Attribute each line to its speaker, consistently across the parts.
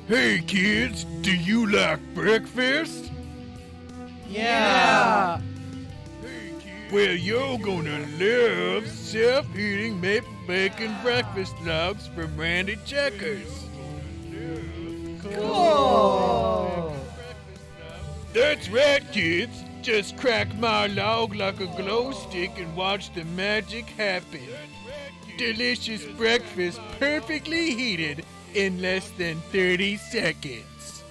Speaker 1: Hey kids, do you like breakfast?
Speaker 2: Yeah.
Speaker 1: Well, you're gonna love self-eating maple bacon breakfast logs from Randy Checkers.
Speaker 2: Cool.
Speaker 1: That's right, kids. Just crack my log like a glow stick and watch the magic happen. Delicious breakfast perfectly heated in less than 30 seconds.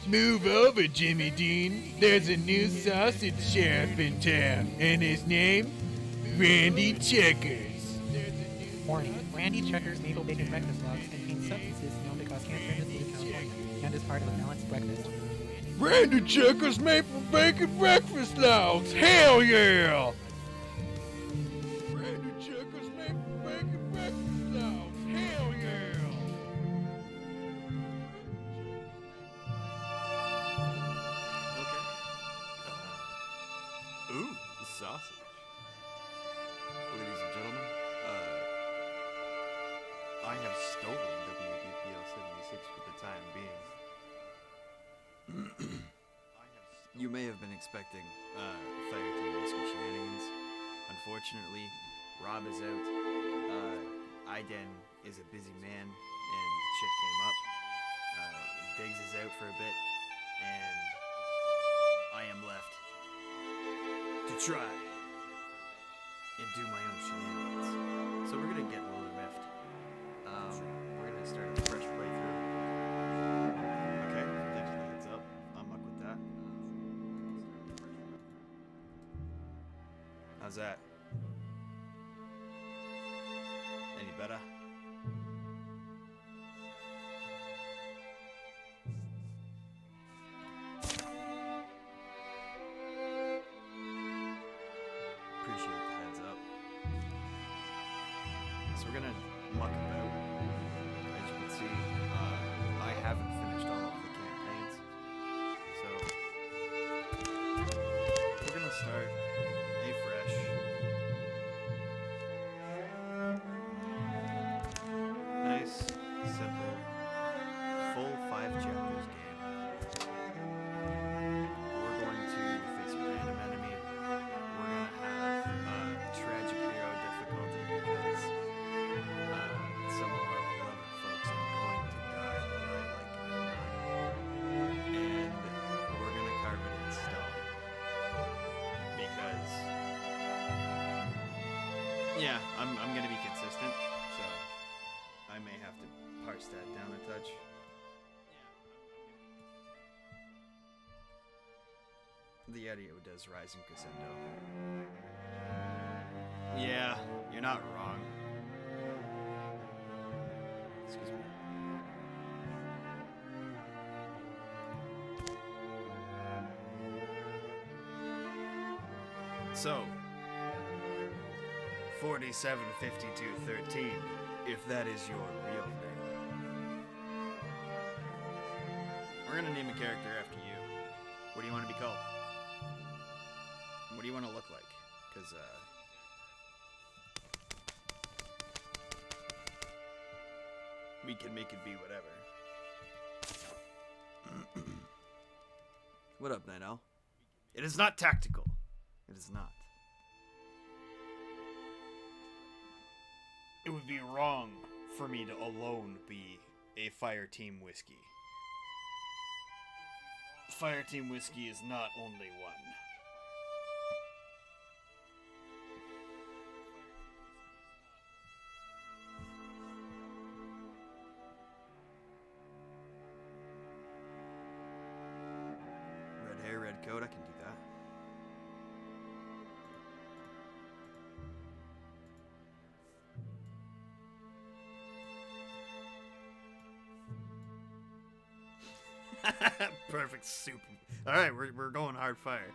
Speaker 1: Move over, Jimmy Dean. There's a new sausage sheriff in town, and his name, Randy Checkers.
Speaker 2: Warning. Randy Checkers Maple Bacon Breakfast Logs contain substances known to cause cancer in the state of California and is part of a balanced breakfast.
Speaker 1: Randy Checkers Maple Bacon Breakfast Logs! Hell yeah! Randy Checkers Maple Bacon Breakfast Logs! Hell yeah!
Speaker 3: Okay. Ooh, sausage. Ladies and gentlemen, I have stolen WBPL 76 for the time being. You may have been expecting Fireteam Whiskey shenanigans. Unfortunately, Rob is out. Iden is a busy man, and shit came up. Diggs is out for a bit, and I am left to try and do my own shenanigans. So we're gonna get Wildermiffed. We're gonna start a fresh playthrough. Okay, thanks for the heads up. I'll muck with that. How's that? Any better? Appreciate the heads up. So we're gonna muck about. As you can see, I haven't finished all of the campaigns. So we're gonna start afresh. Nice, simple, full 5 chapters game. We're going to face a random enemy. We're gonna have tragic hero difficulty because some of our beloved folks are going to die, whether I like it or not. And we're gonna carve it in stone. Because yeah, I'm gonna be consistent, so I may have to parse that down a touch. The audio does rise in crescendo. Yeah, you're not wrong. Excuse me. So, 475213, if that is your real name. We're gonna name a character after you. What do you want to be called? What do you want to look like? Because, we can make it be whatever. What up, Night Owl? It is not tactical. It is not. It would be wrong for me to alone be a Fireteam Whiskey. Fireteam Whiskey is not only one. Red hair, red coat, I can do that. Perfect soup. All right, we're going hard fire.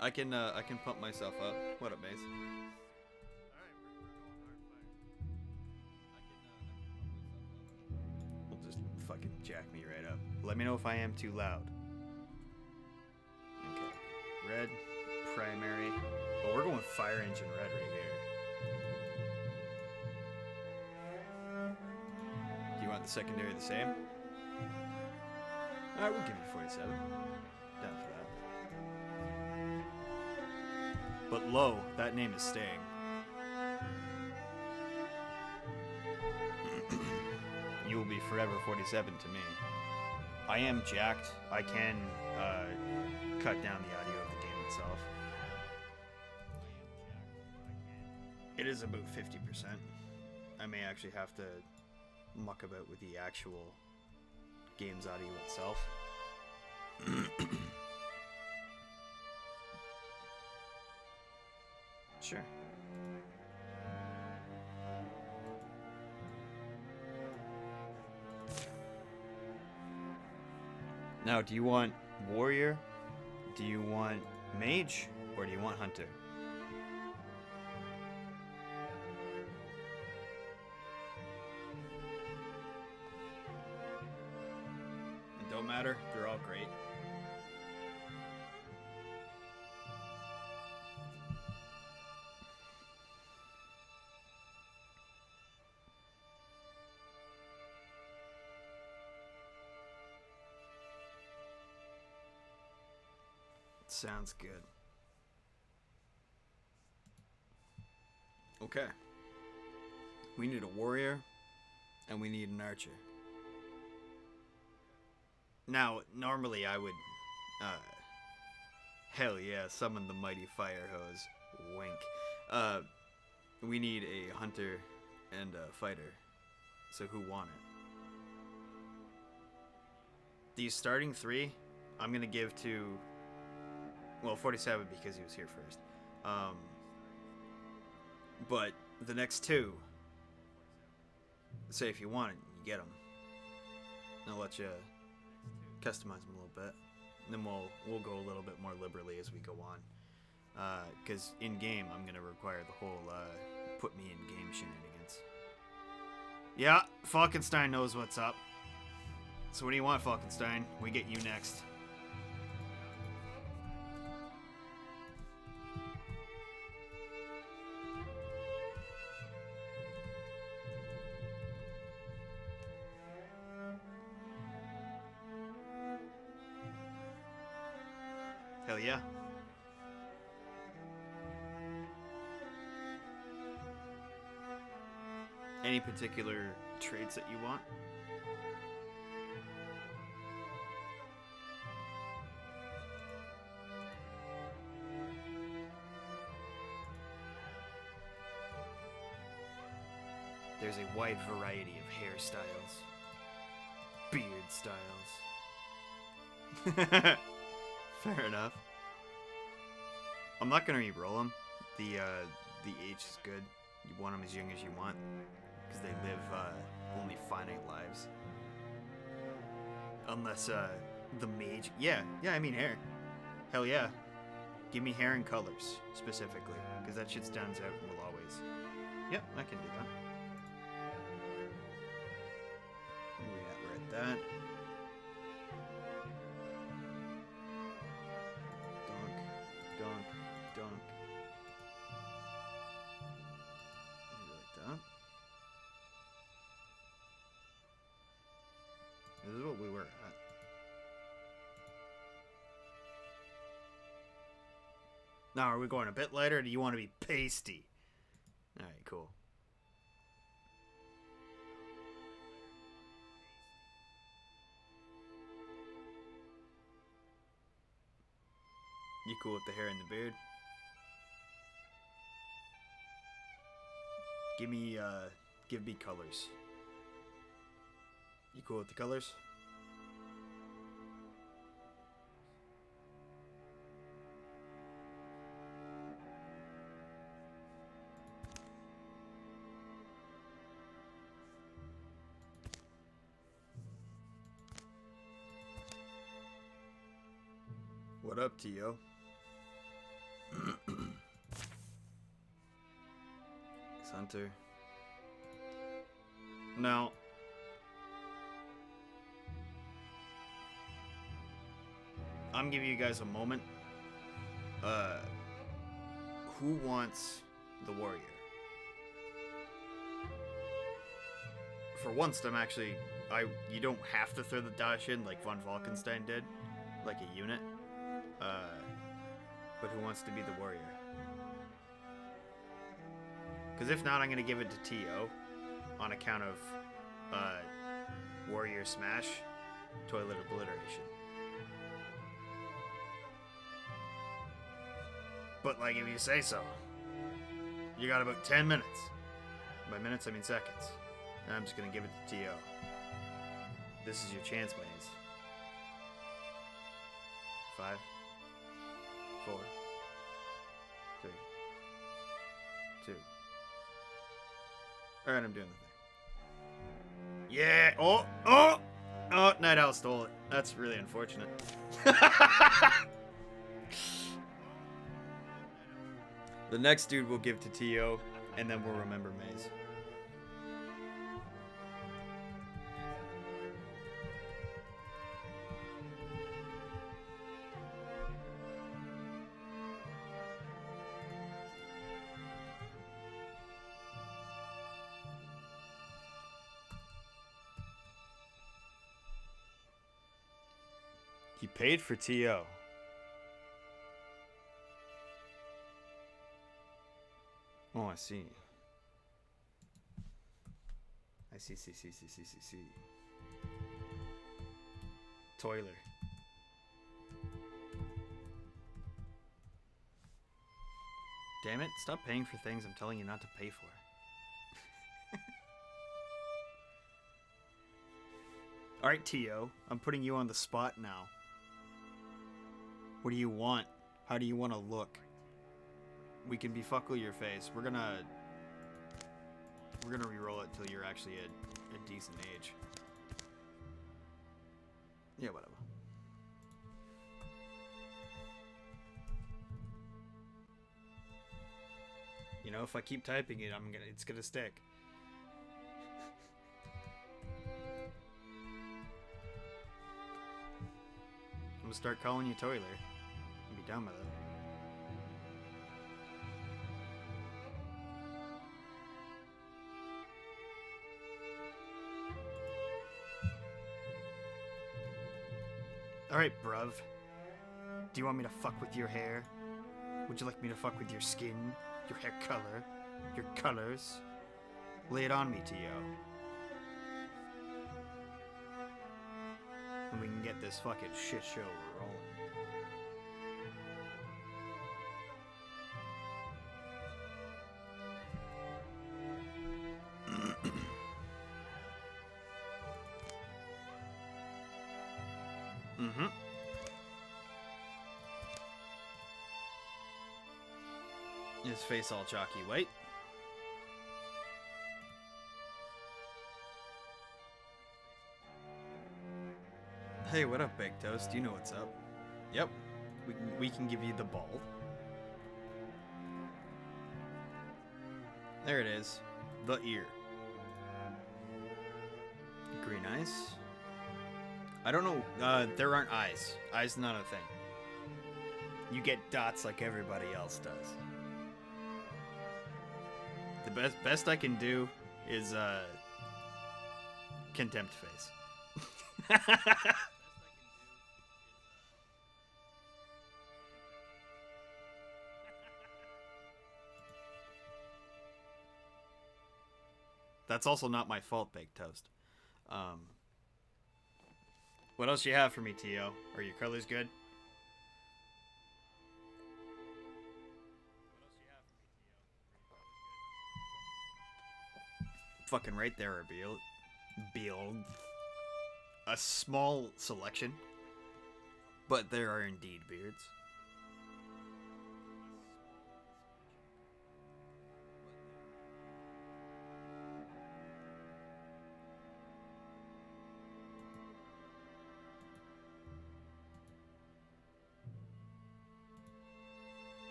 Speaker 3: I can pump myself up. What up, Mace? Will just fucking jack me right up. Let me know if I am too loud. Okay, red, primary. Oh, we're going fire engine red right here. Do you want the secondary the same? Alright, we'll give you 47. Down for that. But lo, that name is staying. You will be forever 47 to me. I am jacked. I can cut down the audio of the game itself. It is about 50%. I may actually have to muck about with the actual game's audio itself. Sure. Now, do you want warrior? Do you want mage? Or do you want hunter? It don't matter. They're all great. Sounds good. Okay. We need a warrior, and we need an archer. Now, normally I would, hell yeah, summon the mighty fire hose. Wink. We need a hunter and a fighter. So who want it? These starting three, I'm gonna give to... Well, 47 because he was here first. But the next two, say if you want it, you get them. I'll let you customize them a little bit. And then we'll go a little bit more liberally as we go on. Because in game, I'm gonna require the whole put me in game shenanigans. Yeah, Falkenstein knows what's up. So what do you want, Falkenstein? We get you next. Hell yeah. Any particular traits that you want? There's a wide variety of hairstyles. Beard styles. Fair enough. I'm not gonna re-roll them. The age is good. You want them as young as you want, because they live only finite lives. Unless the mage. Yeah, I mean hair. Hell yeah. Give me hair and colors specifically, because that shit stands out and will always. Yep, I can do that. We're at that. Donk. Maybe like that. This is what we were at. Now, are we going a bit lighter, or do you want to be pasty? Alright, cool. You cool with the hair and the beard? Give me colors. You cool with the colors? What up, Tio? Hunter. Now, I'm giving you guys a moment. Who wants the warrior? for once, I'm actually... You don't have to throw the dash in like von Falkenstein did, like a unit. But who wants to be the warrior? Because if not, I'm going to give it to T.O. on account of warrior smash, toilet obliteration. But like if you say so. You got about 10 minutes. By minutes, I mean seconds. And I'm just going to give it to T.O. This is your chance, Maze. 5, 4, 3, 2. Alright, I'm doing the thing. Yeah! Oh! Night Owl stole it. That's really unfortunate. The next dude we'll give to T.O., and then we'll remember Maze. He paid for T.O. Oh, I see. See. Toiler. Damn it, stop paying for things I'm telling you not to pay for. Alright, T.O., I'm putting you on the spot now. What do you want? How do you want to look? We can be fuckle your face. We're gonna re-roll it till you're actually a decent age. Yeah, whatever. You know, if I keep typing it, it's gonna stick. I'm gonna start calling you Toiler. And be done with it. Alright, bruv. Do you want me to fuck with your hair? Would you like me to fuck with your skin? Your hair color? Your colors? Lay it on me, T.O. And we can get this fucking shit show rolling. Mm-hmm. His face all chalky white. Hey, what up, Baked Toast? You know what's up. Yep, we can give you the ball. There it is. The ear. Green eyes. I don't know. There aren't eyes. Eyes not a thing. You get dots like everybody else does. The best I can do is contempt face. That's also not my fault, Baked Toast. What else you have for me, T.O.? Are your colors good? Fucking right there, Beal. A small selection, but there are indeed beards.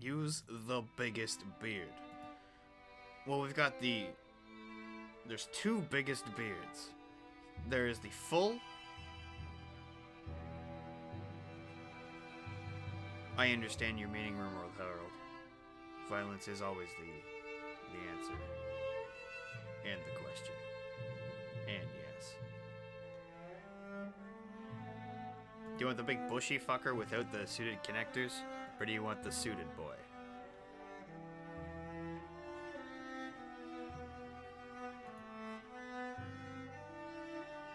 Speaker 3: Use the biggest beard. Well, we've got there's two biggest beards. There is the full. I understand your meaning, Rimworld Herald. violence is always the answer. And the question. And yes. Do you want the big bushy fucker without the suited connectors? Or do you want the suited boy?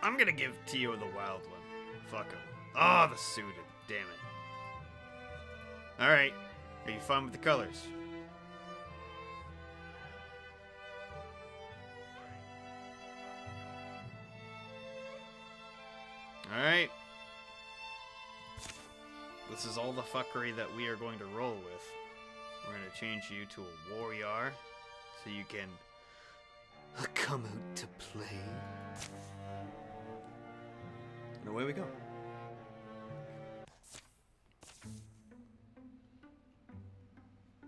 Speaker 3: I'm gonna give Tio the wild one. Fuck him. Oh, the suited. Damn it. Alright. Are you fine with the colors? Alright. This is all the fuckery that we are going to roll with. We're going to change you to a warrior so you can come out to play. And away we go.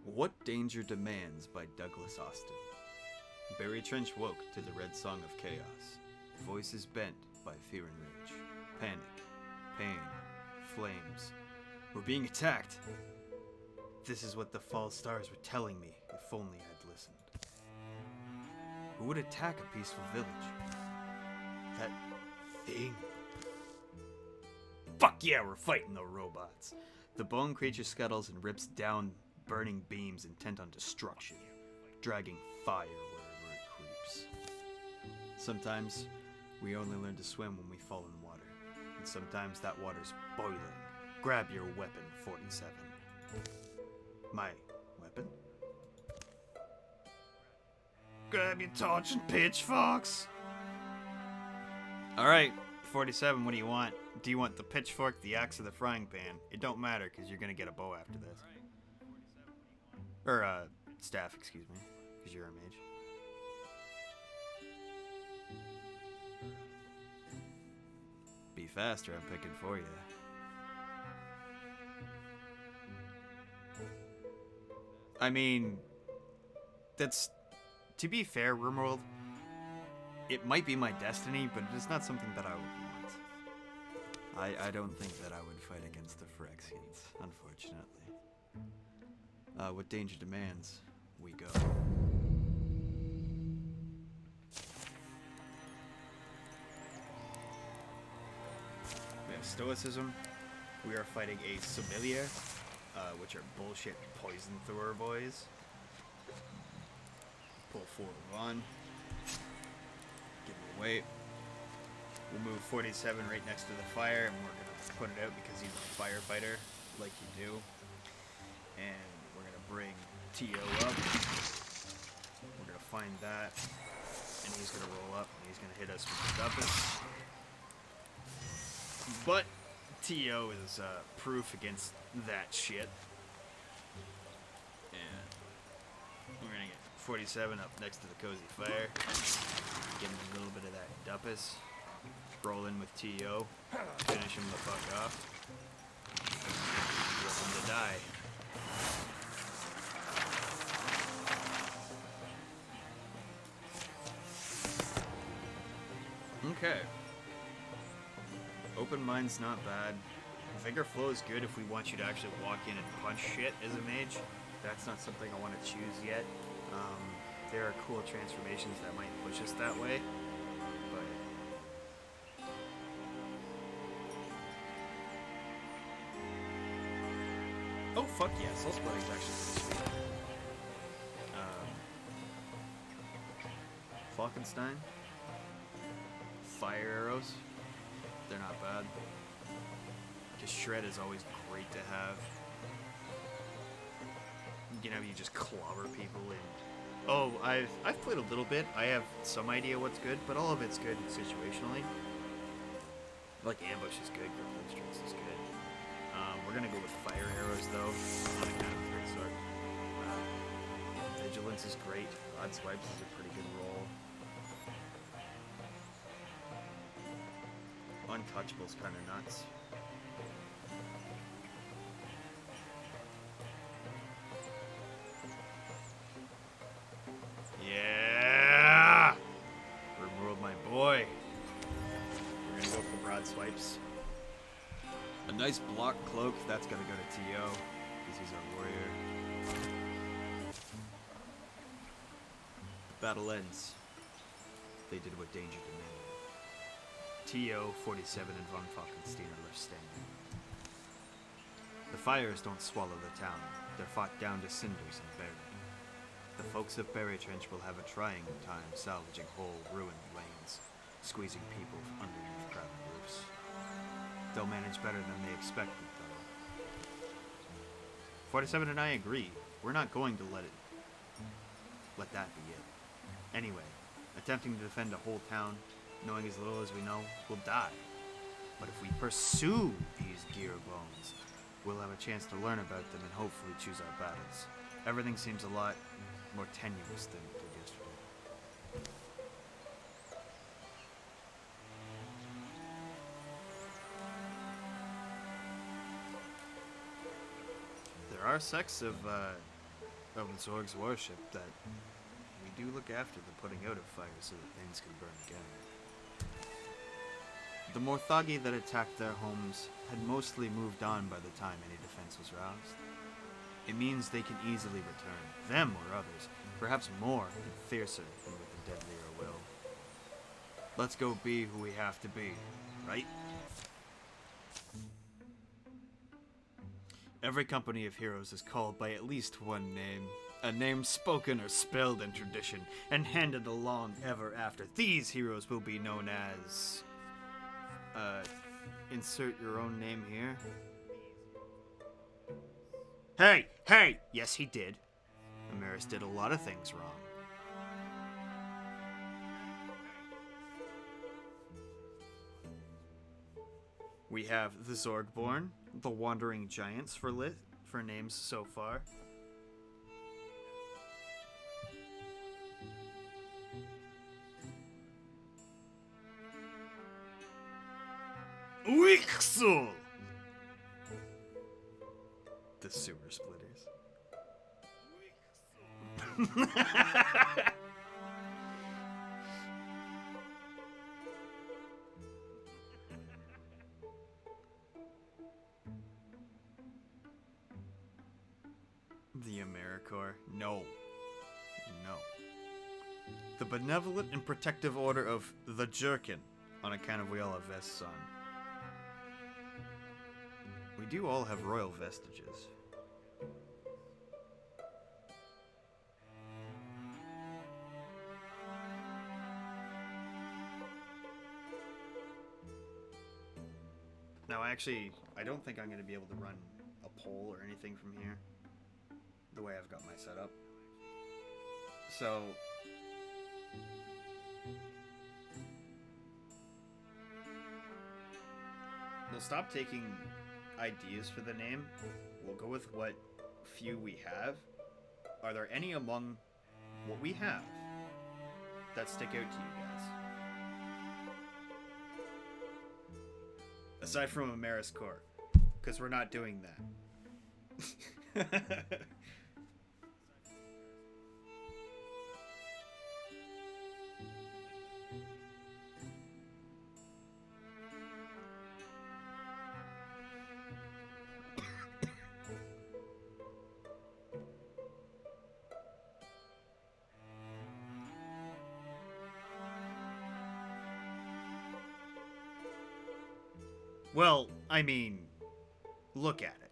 Speaker 3: What Danger Demands by Douglas Austin. Barry Trench woke to the red song of chaos. Voices bent by fear and rage. Panic, pain, flames. We're being attacked. This is what the false stars were telling me, if only I'd listened. Who would attack a peaceful village? That thing. Fuck yeah, we're fighting the robots. The bone creature scuttles and rips down burning beams intent on destruction, dragging fire wherever it creeps. Sometimes we only learn to swim when we fall in water, and sometimes that water's boiling. Grab your weapon, 47. My weapon? Grab your torch and pitchforks! Alright, 47, what do you want? Do you want the pitchfork, the axe, or the frying pan? It don't matter, because you're gonna get a bow after this. Or, staff, excuse me, because you're a mage. Be faster, I'm picking for you. I mean, that's, to be fair, RimWorld, it might be my destiny, but it is not something that I would want. I don't think that I would fight against the Phyrexians, unfortunately. What Danger Demands, we go. We have Stoicism. We are fighting a Sommelier, which are bullshit poison thrower boys. Pull 4 on. Give him away. We'll move 47 right next to the fire, and we're gonna put it out because he's a firefighter, like you do. And we're gonna bring T.O. up. We're gonna find that, and he's gonna roll up, and he's gonna hit us with the dumpus. But T.O. is proof against that shit. And we're gonna get 47 up next to the cozy fire. Give him a little bit of that dumpus. Roll in with T.O. Finish him the fuck off. Rip him to die. Okay. Open mind's not bad. Vigor flow is good if we want you to actually walk in and punch shit as a mage. That's not something I want to choose yet. There are cool transformations that might push us that way, but oh fuck yeah, soul splitting's actually pretty sweet. Falkenstein, fire arrows, they're not bad. Just shred is always great to have. You know, you just clobber people and oh, I've played a little bit. I have some idea what's good, but all of it's good situationally. Like ambush is good, grappling strikes is good. We're gonna go with fire arrows though. On account of great sword. Vigilance is great. Odd swipes is a pretty good roll. Untouchable's kind of nuts. Yeah! RimWorld, my boy. We're gonna go for broad swipes. A nice block cloak, that's gonna go to T.O. because he's our warrior. Battle ends. They did what danger demanded. TO, 47, and von Falkenstein are left standing. The fires don't swallow the town. They're fought down to cinders and buried. The folks of Berry Trench will have a trying time salvaging whole ruined lanes, squeezing people underneath crowded roofs. They'll manage better than they expected, though. 47 and I agree. We're not going to let that be it. Anyway, attempting to defend a whole town, knowing as little as we know, will die. But if we pursue these gear bones, we'll have a chance to learn about them and hopefully choose our battles. Everything seems a lot more tenuous than it did yesterday. There are sects of the Zorg's worship that we do look after the putting out of fire so that things can burn again. The Morthagi that attacked their homes had mostly moved on by the time any defense was roused. It means they can easily return, them or others, perhaps more and fiercer than with the deadlier will. Let's go be who we have to be, right? Every company of heroes is called by at least one name. A name spoken or spelled in tradition, and handed along ever after. These heroes will be known as... insert your own name here. Hey! Yes, he did. Amaris did a lot of things wrong. We have the Zorgborn, the Wandering Giants for names so far. Wixel! The sewer splitters. The AmeriCorps. No. The Benevolent and Protective Order of the Jerkin, on account of we all have vests on. We do all have royal vestiges. Now, actually, I don't think I'm going to be able to run a poll or anything from here, the way I've got my setup. So... we'll stop taking ideas for the name. We'll go with what few we have. Are there any among what we have that stick out to you guys? Aside from AmeriCorps, because we're not doing that. Well, I mean, look at it.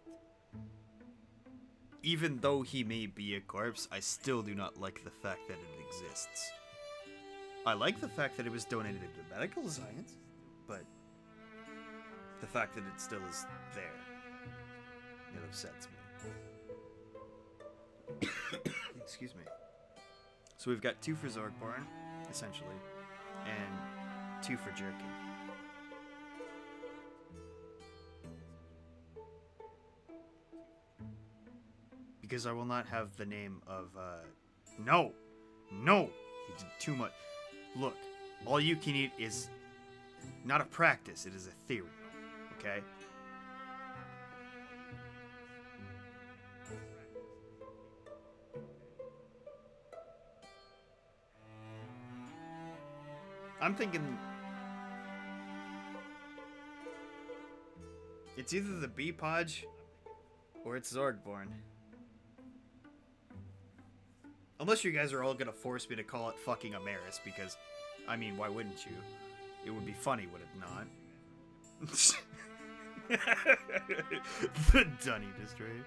Speaker 3: Even though he may be a corpse, I still do not like the fact that it exists. I like the fact that it was donated to medical science, but the fact that it still is there, it upsets me. Excuse me. So we've got 2 for Zorgborn, essentially, and 2 for Jerkin. Because I will not have the name of, No! He did too much. Look, all you can eat is not a practice, it is a theory, okay? I'm thinking... it's either the Bee-Podge or it's Zorgborn. Unless you guys are all gonna force me to call it fucking Amaris, because, I mean, why wouldn't you? It would be funny, would it not? The Dunny District.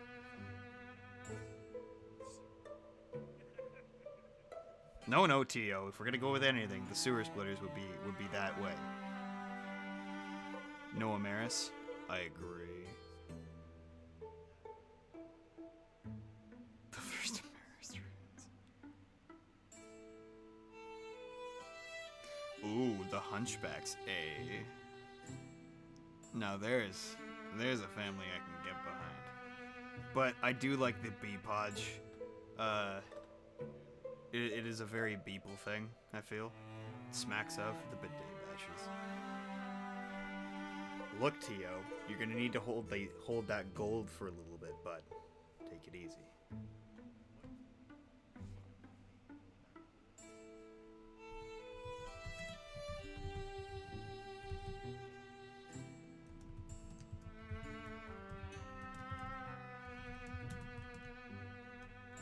Speaker 3: No, Tio. If we're gonna go with anything, the sewer splitters would be that way. No Amaris. I agree. The first Amaris ruins. Ooh, the Hunchbacks, eh? Now there's a family I can get behind. But I do like the bee podge. It is a very Beeple thing, I feel. It smacks of the bidet bashes. Look, Tio, you're gonna need to hold that gold for a little bit, but take it easy.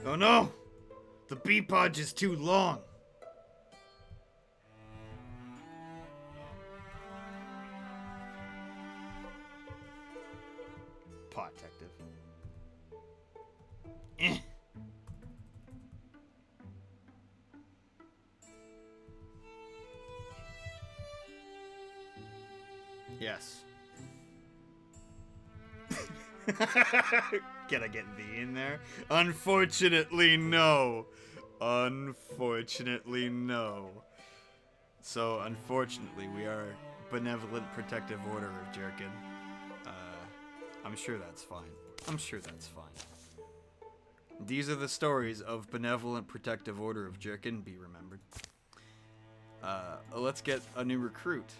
Speaker 3: Oh no! The bee podge is too long! Pot detective. Eh. Yes. Can I get the in there? Unfortunately, no. Unfortunately, no. So, unfortunately, we are Benevolent Protective Order of Jerkin. I'm sure that's fine. I'm sure that's fine. These are the stories of Benevolent Protective Order of Jerkin, be remembered. Let's get a new recruit.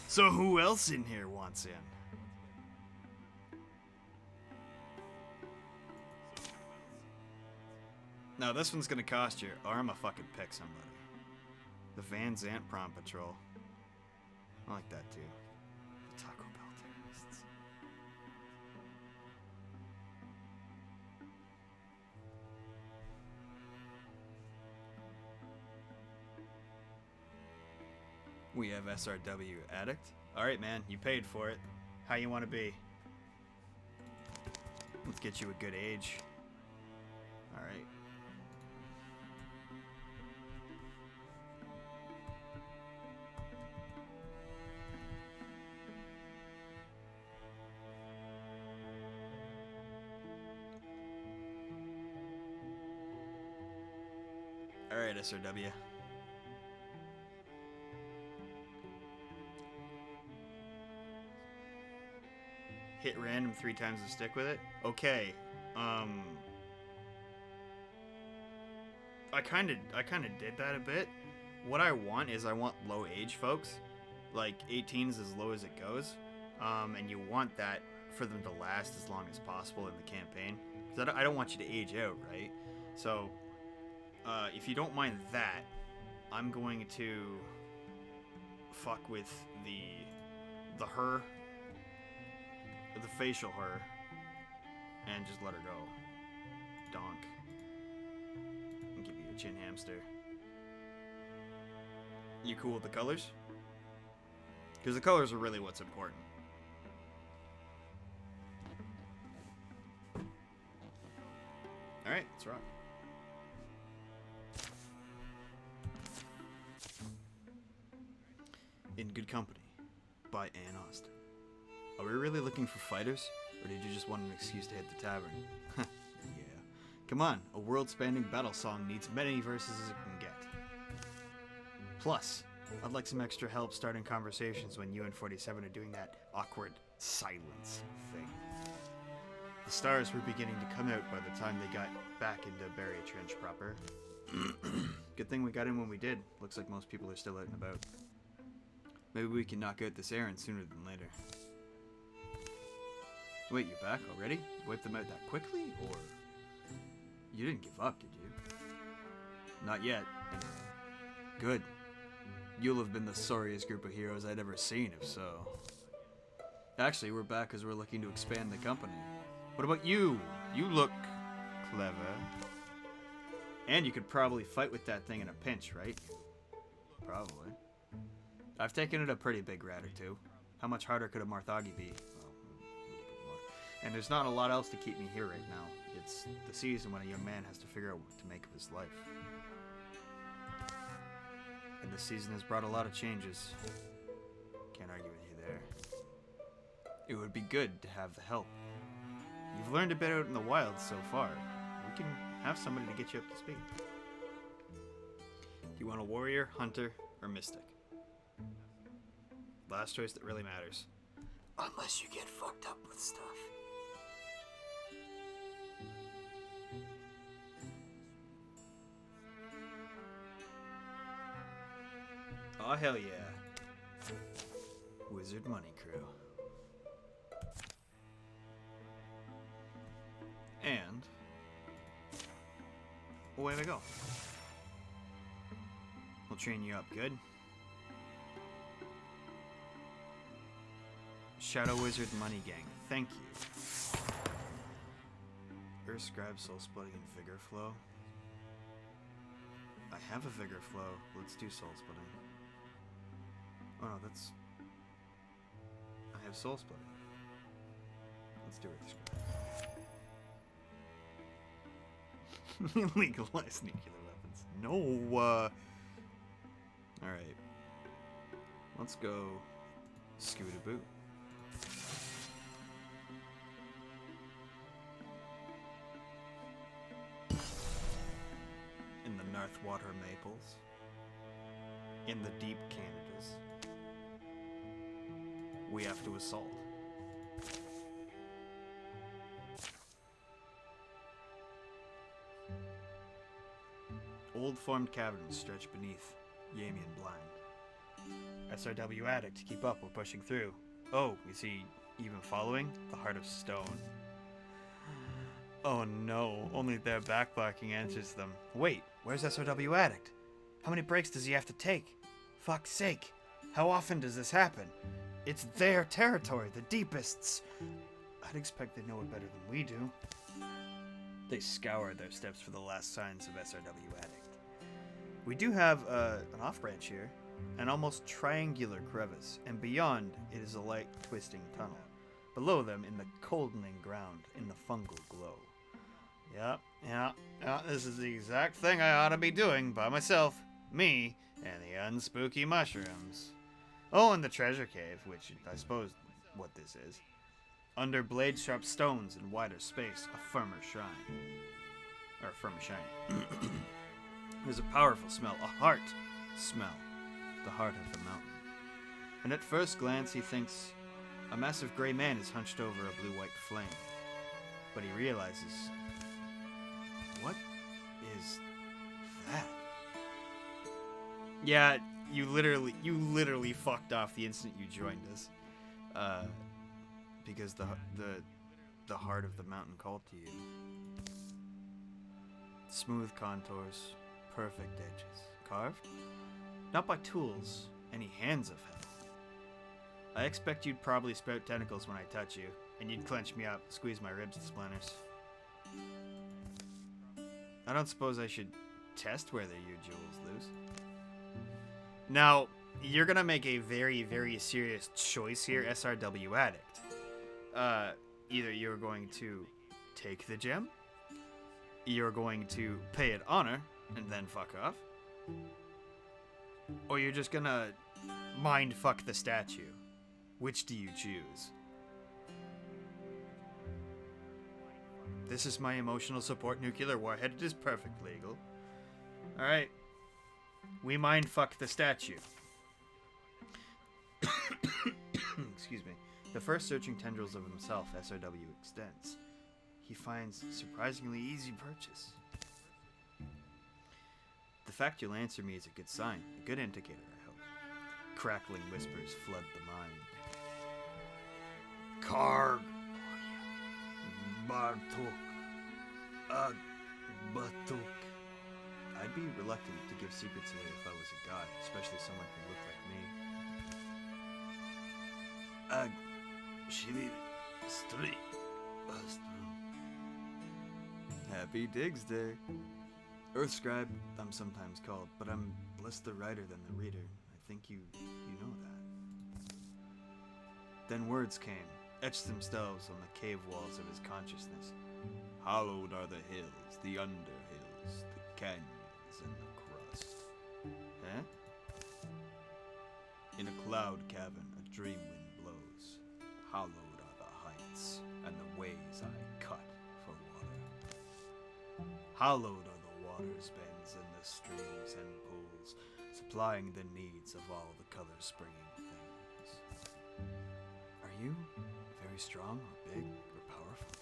Speaker 3: So who else in here wants in? No, this one's gonna cost you, or I'ma fucking pick somebody. The Van Zant Prom Patrol. I like that too. The Taco Bell terrorists. We have SRW Addict. Alright, man, you paid for it. How you wanna be? Let's get you a good age. Alright. Alright, SRW. Hit random 3 times and stick with it? Okay. I kinda did that a bit. What I want is I want low age folks. Like 18 is as low as it goes. And you want that for them to last as long as possible in the campaign. Because I don't want you to age out, right? So if you don't mind that, I'm going to fuck with the her, the facial her, and just let her go. Donk. And give you a chin hamster. You cool with the colors? Because the colors are really what's important. Alright, let's rock. In Good Company by Ann Austin. Are we really looking for fighters? Or did you just want an excuse to hit the tavern? Yeah. Come on, a world-spanning battle song needs many verses as it can get. Plus, I'd like some extra help starting conversations when you and 47 are doing that awkward silence thing. The stars were beginning to come out by the time they got back into Barrier Trench proper. Good thing we got in when we did. Looks like most people are still out and about. Maybe we can knock out this errand sooner than later. Wait, you're back already? You wiped them out that quickly, or... You didn't give up, did you? Not yet, anyway. Good. You'll have been the sorriest group of heroes I'd ever seen, if so. Actually, we're back because we're looking to expand the company. What about you? You look Clever. And you could probably fight with that thing in a pinch, right? Probably. I've taken it a pretty big rat or two. How much harder could a Marthagi be? Well, a little bit more. And there's not a lot else to keep me here right now. It's the season when a young man has to figure out what to make of his life. And this season has brought a lot of changes. Can't argue with you there. It would be good to have the help. You've learned a bit out in the wild so far. We can have somebody to get you up to speed. Do you want a warrior, hunter, or mystic? Last choice that really matters. Unless you get fucked up with stuff. Oh, hell yeah. Wizard Money Crew. And away we go. We'll train you up good. Shadow Wizard Money Gang, thank you. Earth Scribe, Soul Splitting, and Vigor Flow. I have a Vigor Flow. Let's do Soul Splitting. Oh no, that's... I have Soul Splitting. Let's do Earth Scribe. Legalize nuclear weapons. No, Alright. Let's go... Scootaboo. In the Northwater Maples. In the deep Canadas. We have to assault. Old formed caverns stretch beneath Yamian Blind. SRW Addict, keep up, we're pushing through. Oh, we see even following? The Heart of Stone. Oh no, only their backbarking answers them. Wait, where's SRW Addict? How many breaks does he have to take? Fuck's sake, how often does this happen? It's their territory, the deepest's. I'd expect they know it better than we do. They scour their steps for the last signs of SRW Addict. We do have an off-branch here, an almost triangular crevice, and beyond it is a light twisting tunnel. Below them, in the coldening ground, in the fungal glow. Yeah, this is the exact thing I ought to be doing by myself, me, and the unspooky mushrooms. Oh, and the treasure cave, which I suppose what this is. Under blade-sharp stones in wider space, a firmer shrine. Or a firmer shine. There's a powerful smell, a heart smell. The heart of the mountain. And at first glance he thinks a massive gray man is hunched over a blue-white flame. But he realizes, what is that? Yeah, you literally fucked off the instant you joined us. Because the heart of the mountain called to you. Smooth contours, perfect edges. Carved? Not by tools, any hands of hell. I expect you'd probably sprout tentacles when I touch you, and you'd clench me up, squeeze my ribs to splinters. I don't suppose I should test whether your jewels lose. Now, you're gonna make a very, very serious choice here, SRW Addict. Either you're going to take the gem, you're going to pay it honor, and then fuck off, or you're just gonna mind fuck the statue. Which do you choose? This is my emotional support nuclear warhead. It is perfect legal. Alright. We mind fuck the statue. Excuse me. The first searching tendrils of himself, SRW extends. He finds surprisingly easy purchase. The fact you'll answer me is a good sign, a good indicator, I hope. Crackling whispers flood the mind. Karg, Bartok, Batuk. I'd be reluctant to give secrets away if I was a god, especially someone who looked like me. Shili, Street, Happy Digs Day. Earthscribe, I'm sometimes called, but I'm less the writer than the reader. I think you know that. Then words came, etched themselves on the cave walls of his consciousness. Hallowed are the hills, the underhills, the canyons, and the crust. Eh? In a cloud cavern, a dream wind blows. Hallowed are the heights, and the ways I cut for water. Hallowed are the waters, bends, and the streams and pools, supplying the needs of all the color-springing things. Are you very strong, or big, or powerful?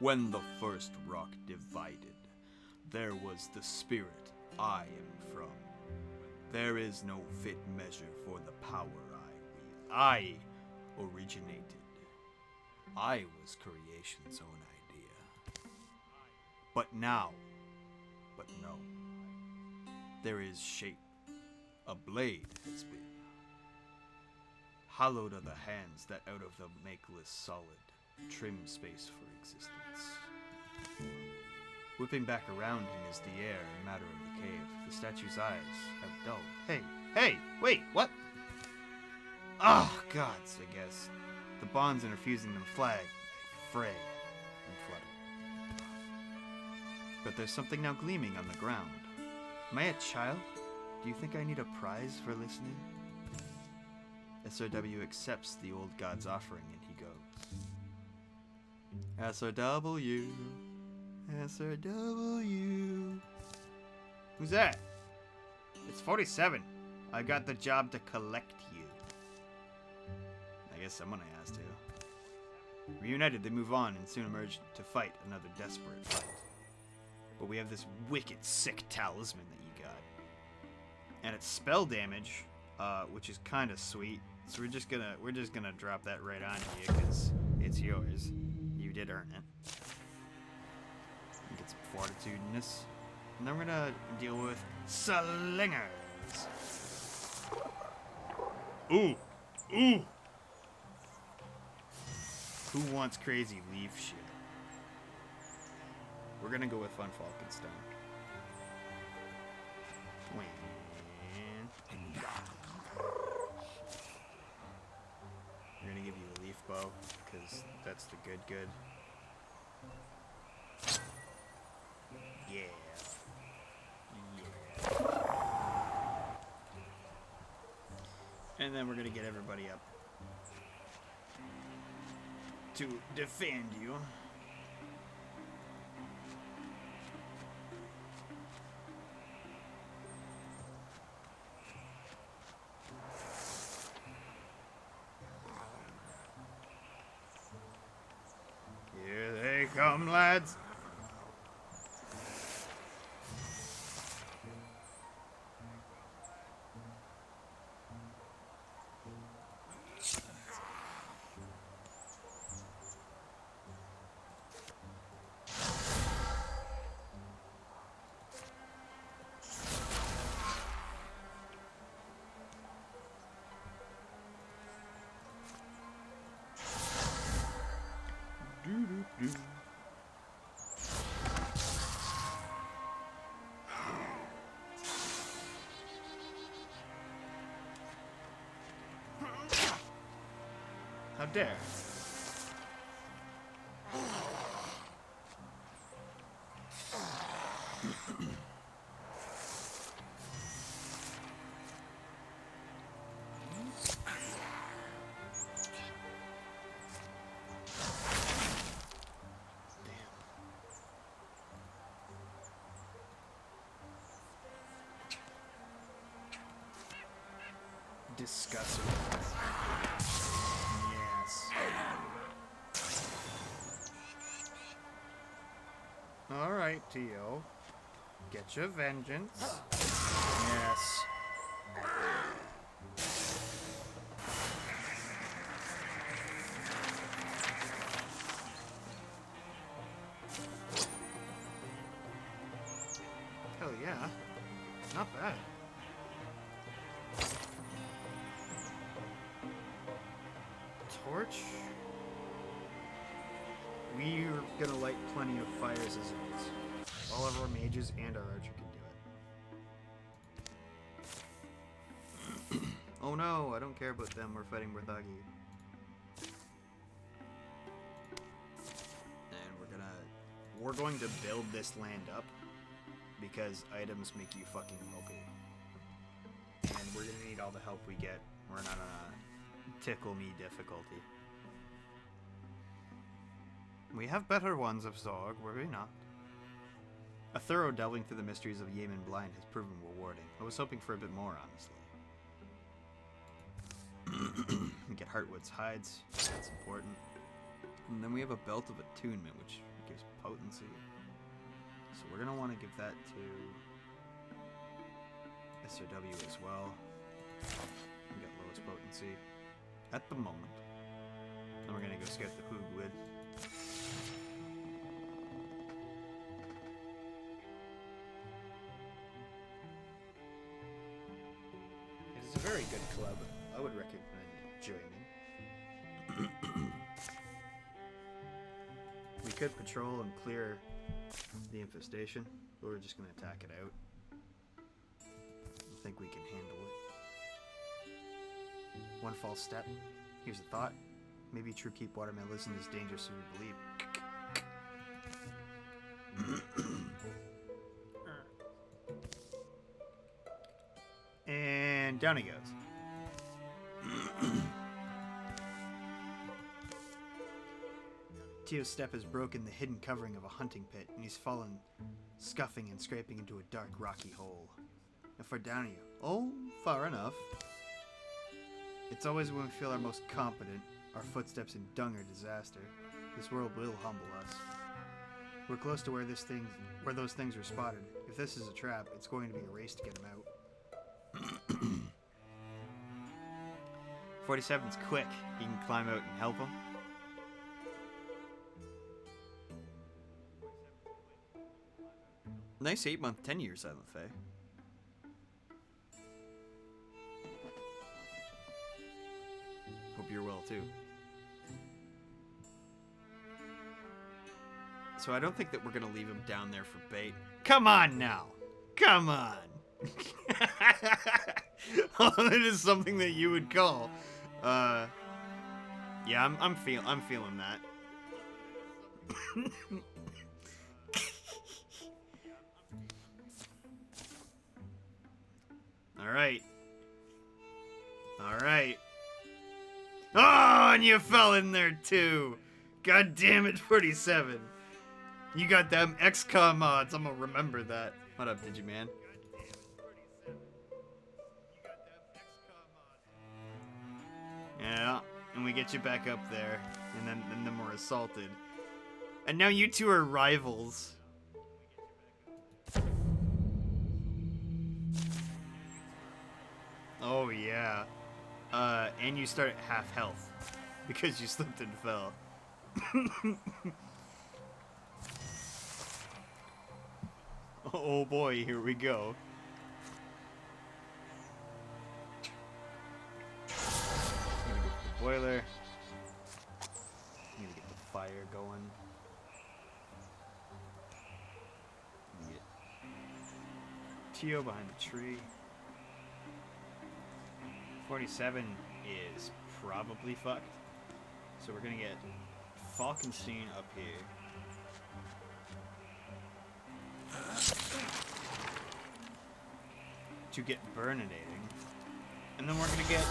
Speaker 3: When the first rock divided, there was the spirit I am from. There is no fit measure for the power I wield. I originated. I was creation's own idea. But no. There is shape. A blade has been. Hallowed are the hands that out of the makeless solid trim space for existence. Whipping back around him is the air and matter of the cave. The statue's eyes have dulled. Hey, wait, what? Ah, gods, I guess. The bonds interfusing them fray, and flutter. But there's something now gleaming on the ground. Am I a child? Do you think I need a prize for listening? SRW accepts the old god's offering and he goes. SRW. SRW. Who's that? It's 47. I got the job to collect you. I guess someone has to. Reunited, they move on and soon emerge to fight another desperate fight. But we have this wicked sick talisman that you got. And it's spell damage, which is kind of sweet. So we're just gonna drop that right on you because it's yours. You did earn it. Get some fortitude in this. And then we're gonna deal with slingers. Ooh. Who wants crazy leaf shit? We're gonna go with Fun Falkenstein. We're gonna give you a leaf bow, because that's the good. Yeah. And then we're gonna get everybody up to defend you. Here they come, lads. How dare. Disgusting. Yes. Alright, Tio. Get your vengeance. Yes. Hell yeah. Not bad. Torch? We're gonna light plenty of fires as it is. All of our mages and our archer can do it. Oh no, I don't care about them. We're fighting Berthagi. And we're going to build this land up because items make you fucking OP. And we're gonna need all the help we get. We're not on a tickle me difficulty. We have better ones of Zog, were we not? A thorough delving through the mysteries of Yemen Blind has proven rewarding. I was hoping for a bit more, honestly. We get Heartwood's hides, that's important. And then we have a Belt of Attunement, which gives potency. So we're going to want to give that to SRW as well. We get lowest potency at the moment. Then we're going to go scout the Hoogwood. It is a very good club. I would recommend joining. We could patrol and clear the infestation, but we're just going to attack it out. I think we can handle it. One false step. Here's a thought. Maybe True Keep Waterman isn't as dangerous as we believe. And down he goes. Tio's step has broken the hidden covering of a hunting pit, and he's fallen, scuffing and scraping into a dark, rocky hole. How far down are you? Oh, far enough. It's always when we feel our most competent, our footsteps in dung or disaster. This world will humble us. We're close to where those things were spotted. If this is a trap, it's going to be a race to get them out. 47's quick. You can climb out and help him. Nice 8-month tenure, Silent Fae. Hope you're well too. So I don't think that we're gonna leave him down there for bait. Come on now! Come on! That is something that you would call. Yeah, I'm feeling that. Alright. Alright. Oh, and you fell in there too. God damn it, 47. You got them XCOM mods. I'm gonna remember that. What up, Digiman? Yeah, and we get you back up there, and then we're assaulted. And now you two are rivals. Oh yeah. And you start at half health because you slipped and fell. Oh boy, here we go. I'm gonna get the boiler. I'm gonna get the fire going. I'm gonna get Tio behind the tree. 47 is probably fucked. So we're gonna get Falkenstein up here. To get Burninating. And then we're gonna get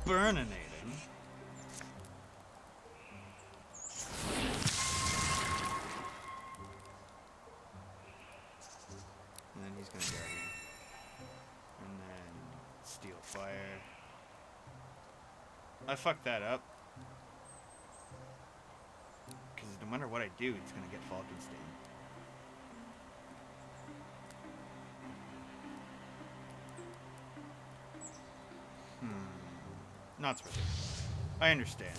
Speaker 3: Burninating. And then he's gonna Guardian. And then Steel Fire. I fucked that up. Because no matter what I do, it's gonna get Falkenstein. Not worth it. I understand.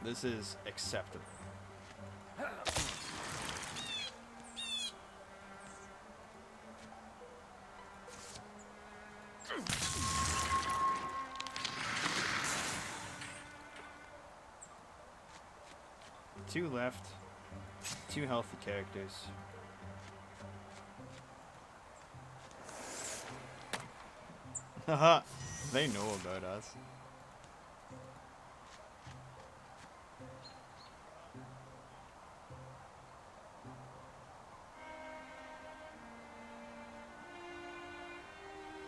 Speaker 3: This is acceptable. 2 left. 2 healthy characters. Haha, they know about us.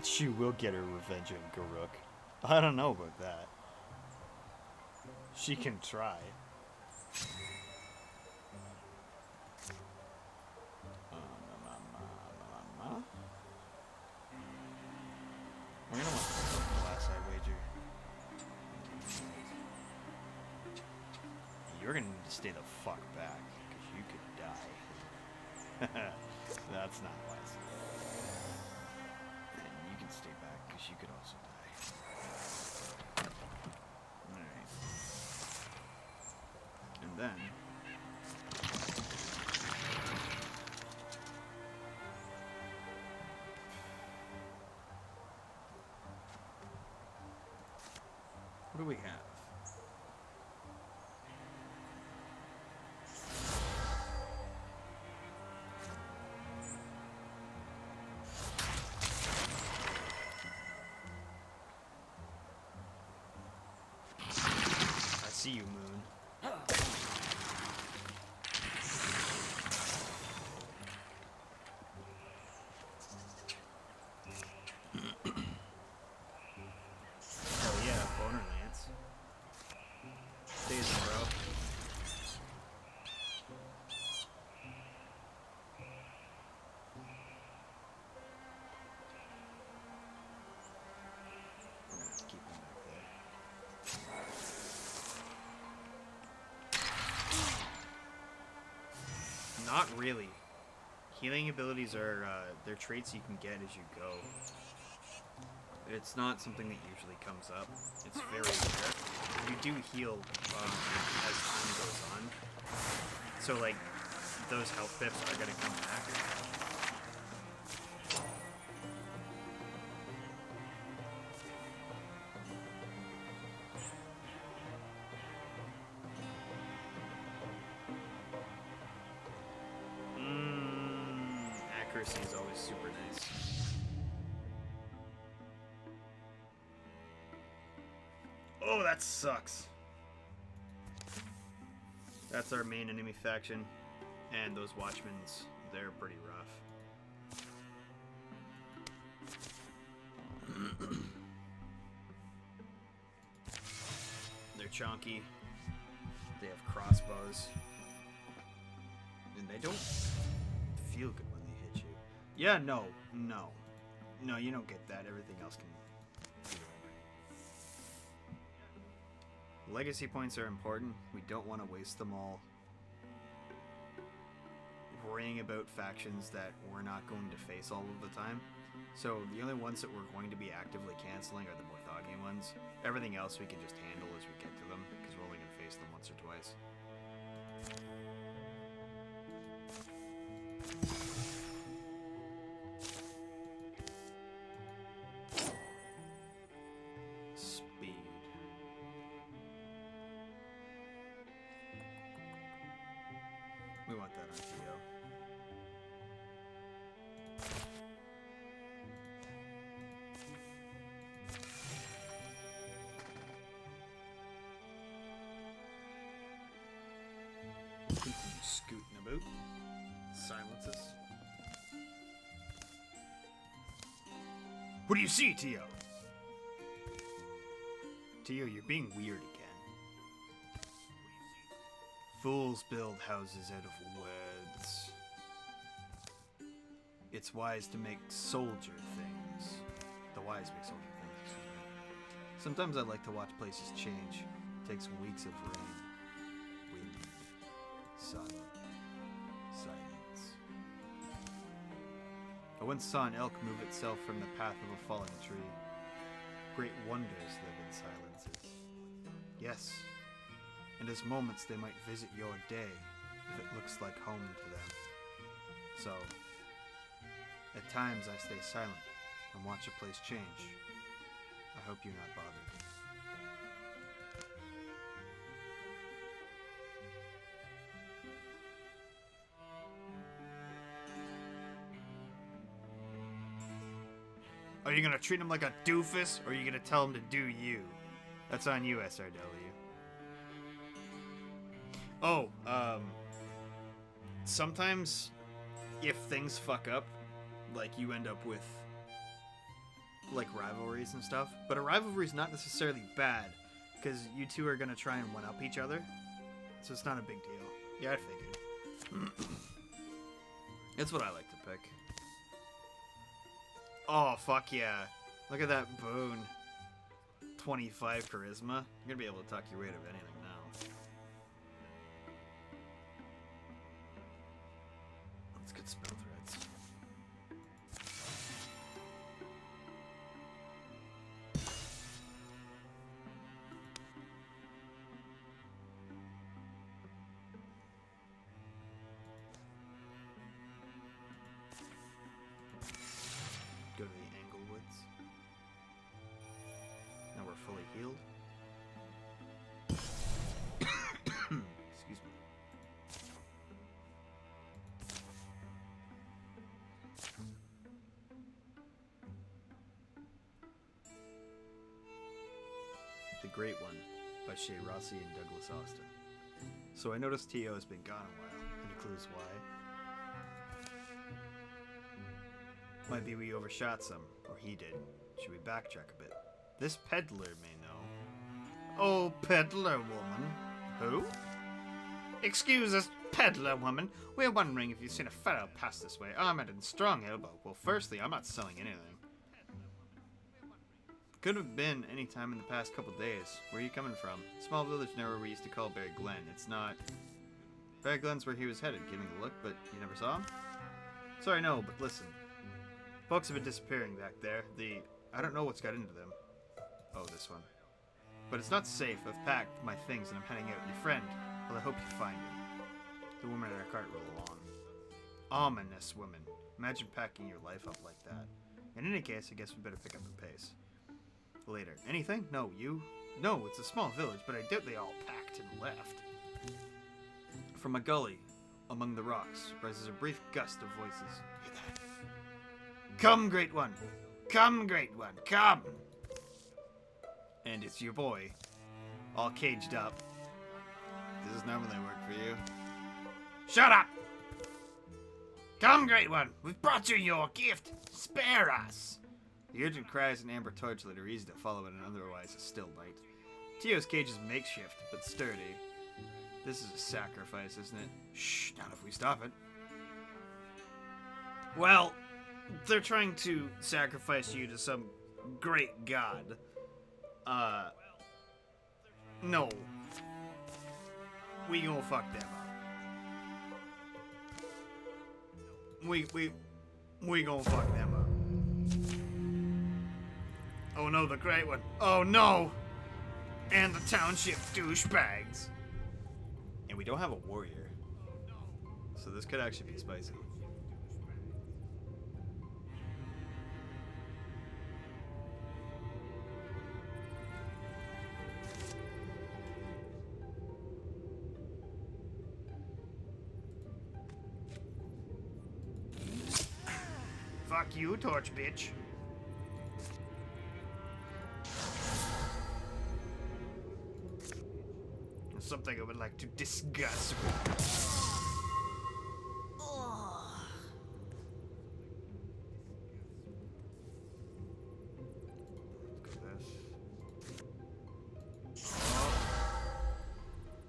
Speaker 3: She will get her revenge on Garuk. I don't know about that. She can try. We're gonna want the last side wager. You're gonna need to stay the fuck back, because you could die. That's not wise. And you can stay back, because you could also die. Alright. And then... what do we have? I see you, Moon. Hell yeah, boner lance. Stays in, bro. We're gonna have to keep him back there. Not really. Healing abilities are they're traits you can get as you go. It's not something that usually comes up. It's very rare. You do heal as time goes on. So like those health pips are gonna come back. Accuracy is always super nice. Oh, that sucks. That's our main enemy faction, and those Watchmen's, they're pretty rough. They're chunky. They have crossbows. And they don't feel good when they hit you. Yeah, no. No, you don't get that. Everything else can do it. Legacy points are important. We don't want to waste them all worrying about factions that we're not going to face all of the time. So the only ones that we're going to be actively canceling are the Morthagian ones. Everything else we can just handle as we get to them, because we're only going to face them once or twice. Speed. We want that on TO. Continue scooting about. Silences. What do you see, Tio? Tio, you're being weird again. Fools build houses out of words. It's wise to make soldier things. The wise make soldier things, excuse me. Sometimes I like to watch places change. It takes weeks of rain, wind, sun, silence. I once saw an elk move itself from the path of a fallen tree. Great wonders live in silences. Yes, and as moments they might visit your day if it looks like home to them. So, at times I stay silent and watch a place change. I hope you're not bothered. Are you gonna treat him like a doofus, or are you gonna tell him to do you? That's on you, SRW. Oh, sometimes if things fuck up, like you end up with like rivalries and stuff, but a rivalry is not necessarily bad because you two are gonna try and one up each other, so it's not a big deal. Yeah, I figured. It's what I like to pick. Oh fuck yeah! Look at that boon. 25 charisma. You're gonna be able to talk your way out of anything now. Let's get spell threads. Go to the Anglewoods. Now we're fully healed. Excuse me. The Great One by Shea Rossi and Douglas Austin. So I noticed T.O. has been gone a while. Any clues why? Might be we overshot some, or he did. Should we backtrack a bit? This peddler may know. Oh, peddler woman. Who? Excuse us, peddler woman. We're wondering if you've seen a fellow pass this way, armored and strong elbow. Well, firstly, I'm not selling anything. Could have been any time in the past couple days. Where are you coming from? Small village near where we used to call Barry Glen. It's not... Barry Glen's where he was headed, giving a look, but you never saw him? Sorry, no, but listen. Folks have been disappearing back there. I don't know what's got into them. Oh, this one. But it's not safe. I've packed my things and I'm heading out. Your friend. Well, I hope you find him. The woman at our cart rolled along. Ominous woman. Imagine packing your life up like that. In any case, I guess we better pick up the pace. Later. Anything? No, you? No, it's a small village, but I doubt they all packed and left. From a gully, among the rocks, rises a brief gust of voices. Hear that? Come, Great One! Come, Great One! Come! And it's your boy, all caged up. Does this normally work for you? Shut up! Come, Great One! We've brought you your gift! Spare us! The urgent cries and amber torchlight are easy to follow in an otherwise a still night. Tio's cage is makeshift, but sturdy. This is a sacrifice, isn't it? Shh, not if we stop it. Well, they're trying to sacrifice you to some great god. No. We gonna fuck them up. We gonna fuck them up. Oh no, the Great One. Oh no! And the township douchebags. And we don't have a warrior. So this could actually be spicy. Fuck you, torch bitch. Something I would like to discuss with.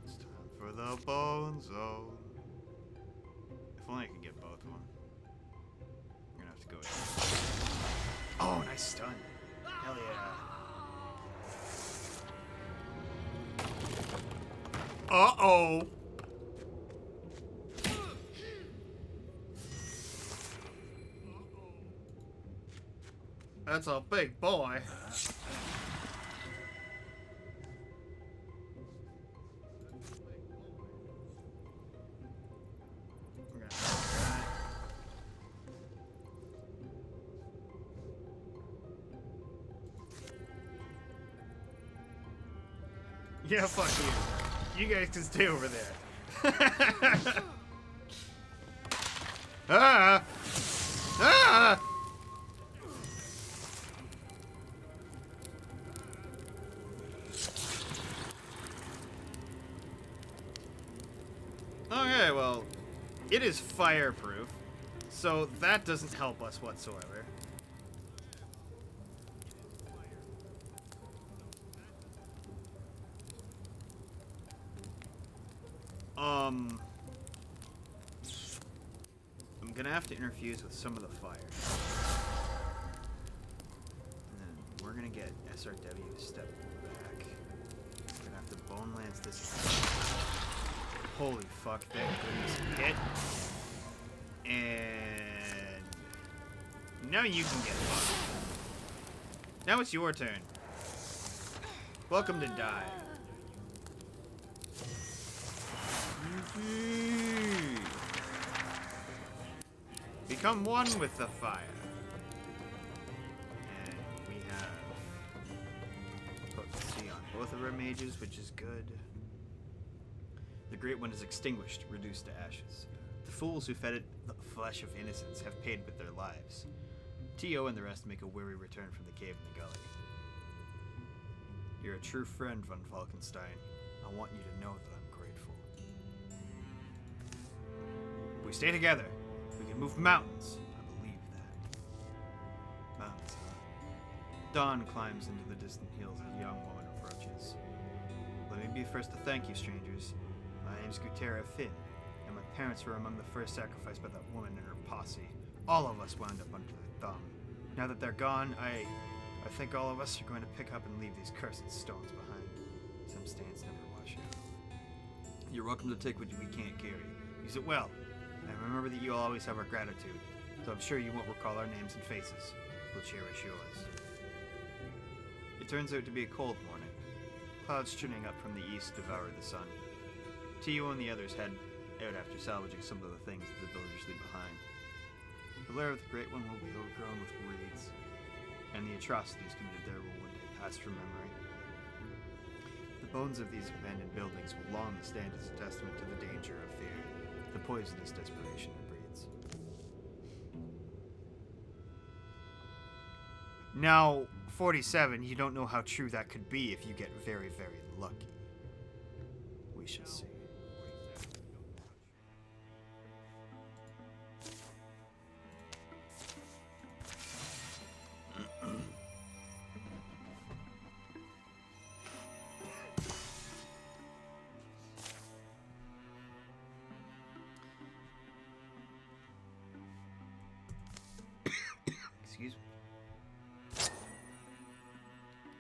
Speaker 3: It's time for the bone zone. If only I could get both of them. I'm gonna have to go with. Oh, nice stun. Hell yeah. Uh-oh. That's a big boy. Yeah, fuck you. You guys can stay over there. Ah! Ah! It is fireproof, so that doesn't help us whatsoever. I'm gonna have to interfuse with some of the fire. And then we're gonna get SRW to step back. We're gonna have to bone lance this. Holy fuck, thank goodness it hit. And now you can get fucked. Now it's your turn. Welcome to die. Become one with the fire. And we have potency on both of our mages, which is good. The Great One is extinguished, reduced to ashes. The fools who fed it the flesh of innocence have paid with their lives. T.O. and the rest make a weary return from the cave in the gully. You're a true friend, von Falkenstein. I want you to know that I'm grateful. If we stay together, we can move mountains. I believe that. Mountains, huh? Dawn climbs into the distant hills as a young woman approaches. Let me be first to thank you, strangers. My name's Gutera Finn, and my parents were among the first sacrificed by that woman and her posse. All of us wound up under their thumb. Now that they're gone, I think all of us are going to pick up and leave these cursed stones behind. Some stains never wash out. You're welcome to take what we can't carry. Use it well. And remember that you always have our gratitude, so I'm sure you won't recall our names and faces. We'll cherish yours. It turns out to be a cold morning. Clouds churning up from the east devour the sun. Tio and the others head out after salvaging some of the things that the villagers leave behind. The lair of the Great One will be overgrown with weeds, and the atrocities committed there will one day pass from memory. The bones of these abandoned buildings will long stand as a testament to the danger of fear, the poisonous desperation it breeds. Now, 47, you don't know how true that could be if you get very, very lucky. We shall see. Excuse me.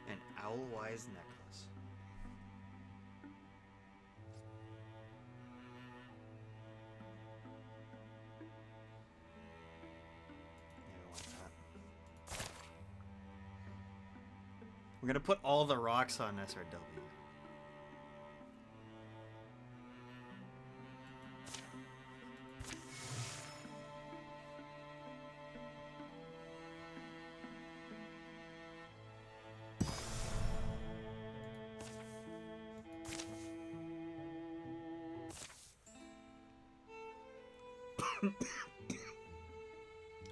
Speaker 3: An owl-wise necklace. Never want that. We're gonna put all the rocks on SRW.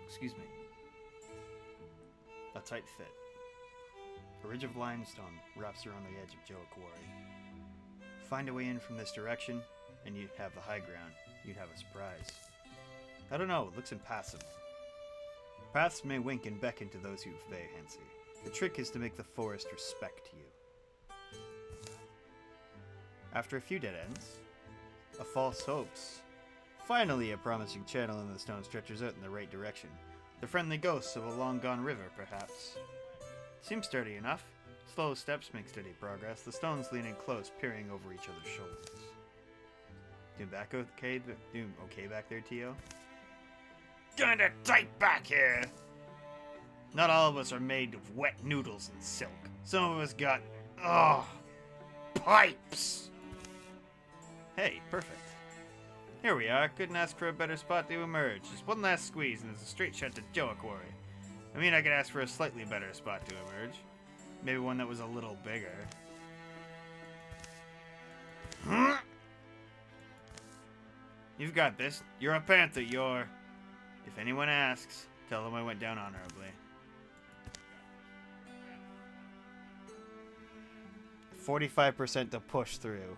Speaker 3: Excuse me. A tight fit. A ridge of limestone wraps around the edge of Joa Quarry. Find a way in from this direction, and you'd have the high ground. You'd have a surprise. I don't know, it looks impassable. Paths may wink and beckon to those who obey Hensi. The trick is to make the forest respect you. After a few dead ends, a false hopes. Finally, a promising channel in the stone stretches out in the right direction. The friendly ghosts of a long-gone river, perhaps. Seems sturdy enough. Slow steps make steady progress, the stones leaning close, peering over each other's shoulders. Doing okay back there, Tio? Kinda tight back here! Not all of us are made of wet noodles and silk. Some of us got, pipes! Hey, perfect. Here we are. Couldn't ask for a better spot to emerge. Just one last squeeze and there's a straight shot to Joa Quarry. I mean, I could ask for a slightly better spot to emerge. Maybe one that was a little bigger. You've got this. You're a panther, you're... If anyone asks, tell them I went down honorably. 45% to push through.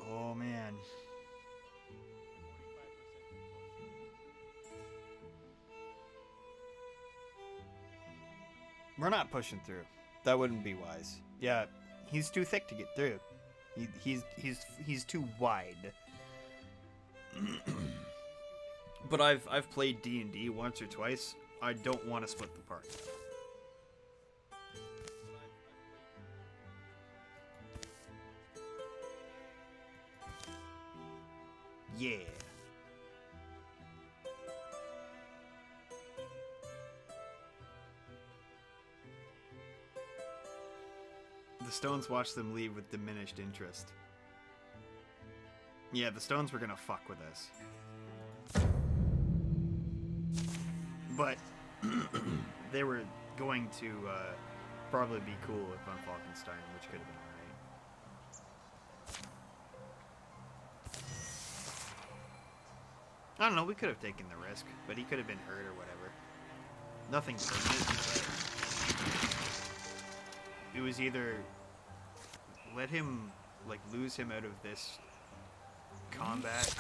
Speaker 3: Oh, man. We're not pushing through. That wouldn't be wise. Yeah, he's too thick to get through. He's too wide. But I've played D&D once or twice. I don't want to split the party. Yeah. The Stones watched them leave with diminished interest. Yeah, the Stones were gonna fuck with us. But they were going to probably be cool with Von Falkenstein, which could have been alright. I don't know, we could have taken the risk, but he could have been hurt or whatever. Nothing permanent. It was either let him, like, lose him out of this combat,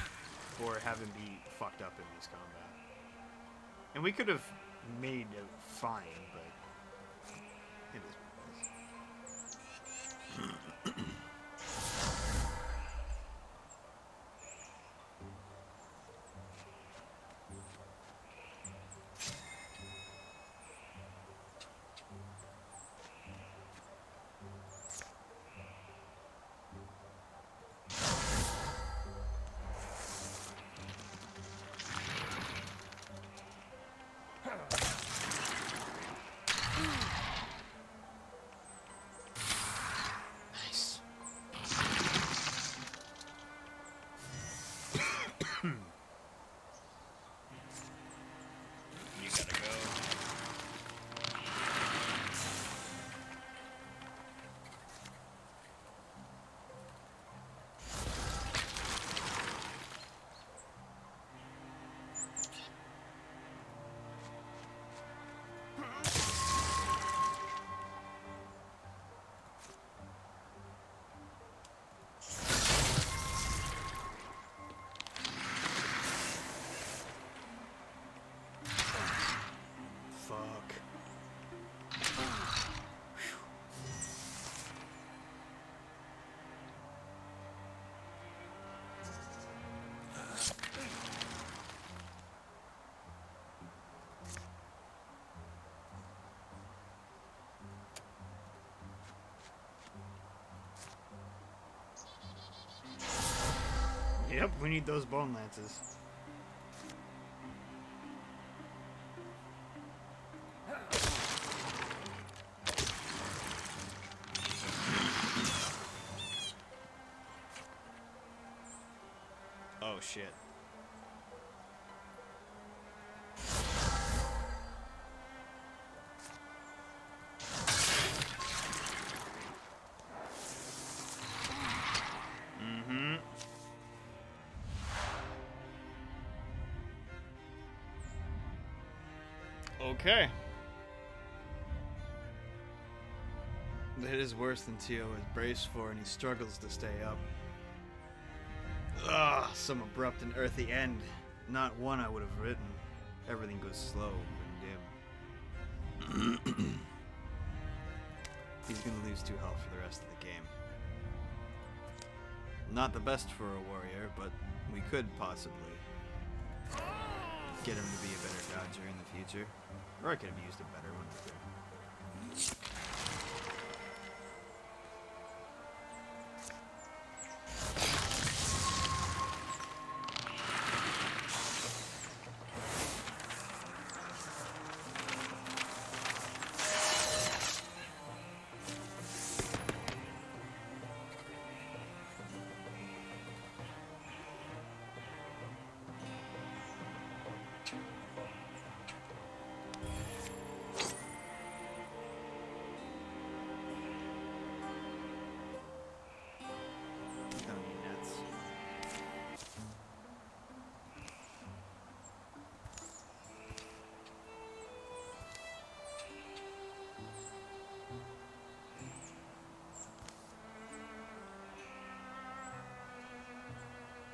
Speaker 3: or have him be fucked up in this combat. And we could have made it fine, but it is what it is. Yep, we need those bone lances. Oh shit. Okay. The hit is worse than Tio is braced for, and he struggles to stay up. Ah, some abrupt and earthy end. Not one I would have written. Everything goes slow and dim. He's gonna lose 2 health for the rest of the game. Not the best for a warrior, but we could possibly get him to be a better dodger in the future. Or I could have used a better one.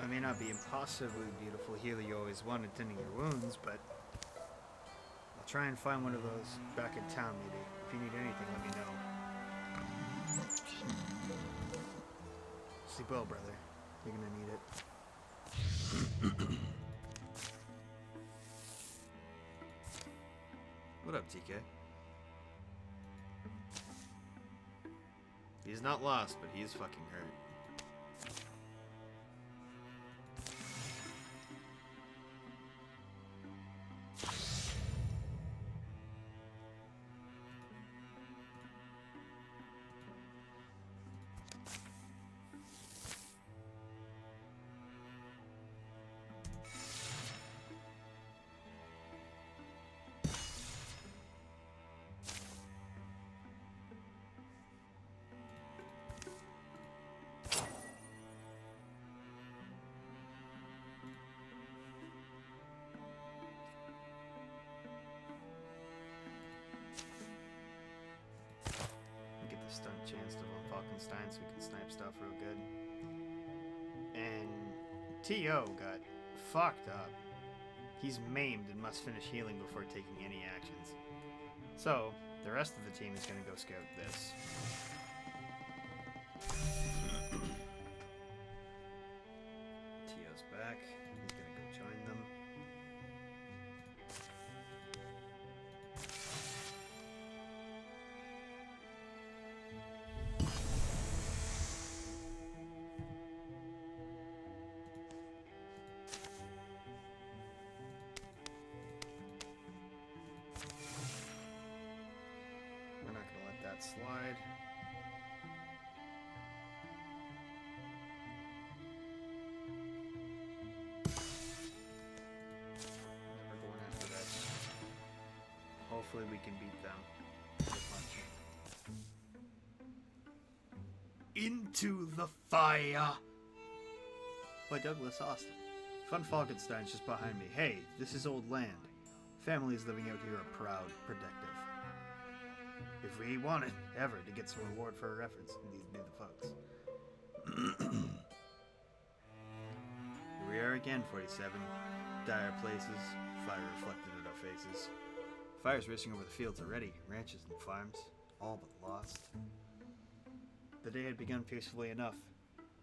Speaker 3: I may not be impossibly beautiful healer you always wanted tending your wounds, but I'll
Speaker 4: try and find one of those back in town, maybe. If you need anything, let me know. Sleep well, brother. You're gonna need it.
Speaker 3: What up, TK? He's not lost, but he's fucking hurt.
Speaker 4: Stunt chance to von Falkenstein so we can snipe stuff real good. And T.O. got fucked up. He's maimed and must finish healing before taking any actions. So, the rest of the team is gonna go scout this. T.O.'s back. He's gonna go join them. Slide. Never going after that. Hopefully we can beat them. Into the fire! By Douglas Austin. Von Falkenstein's just behind me. Hey, this is old land. Families living out here are proud, protective. If we wanted ever to get some reward for our efforts, these be the folks. Here we are again, 47. Dire places, fire reflected at our faces. Fire's racing over the fields already, ranches and farms, all but lost. The day had begun peacefully enough,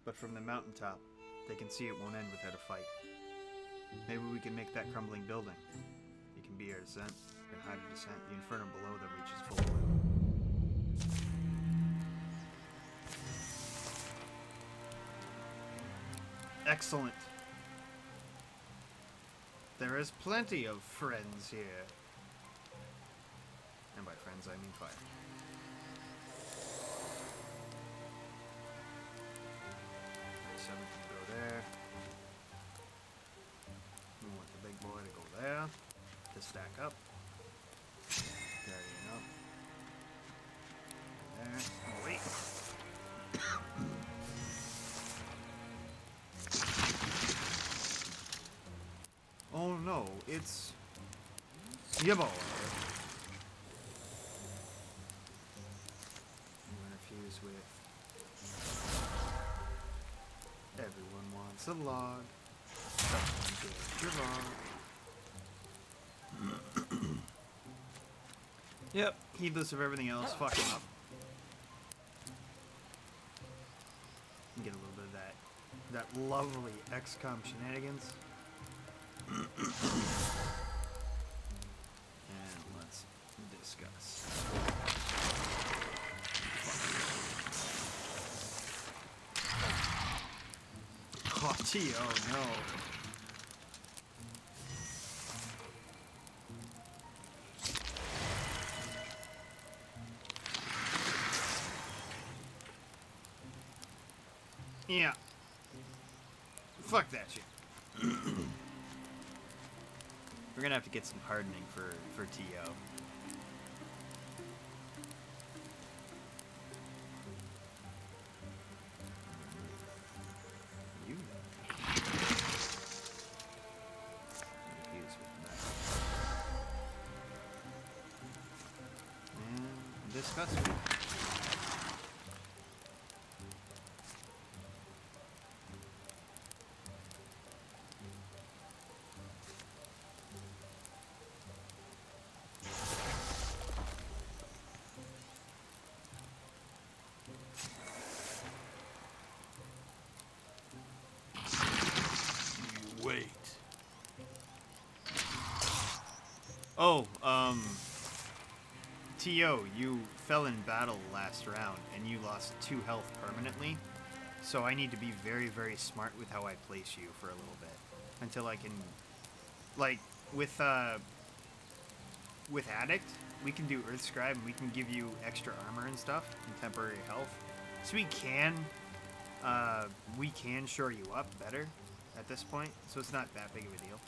Speaker 4: but from the mountaintop, they can see it won't end without a fight. Maybe we can make that crumbling building. It can be our descent, and hide our descent, the inferno below that reaches full. Excellent. There is plenty of friends here. And by friends, I mean fire. Seven can go there. We want the big boy to go there. To stack up. There you go. There. Oh, wait. Oh no, it's Yibbo. Interfuse with everyone wants a log. Someone get your log. Yep, heedless of everything else, fuck him up. And get a little bit of that lovely XCOM shenanigans. And let's discuss. Oh, gee, oh no. Yeah. Fuck that shit. We're gonna have to get some hardening for T.O. You confused with that. And discuss it. Oh, T.O., you fell in battle last round, and you lost 2 health permanently. So I need to be very, very smart with how I place you for a little bit. Until I can... Like, with Addict, we can do Earth Scribe, and we can give you extra armor and stuff, and temporary health. So we can shore you up better at this point, so it's not that big of a deal.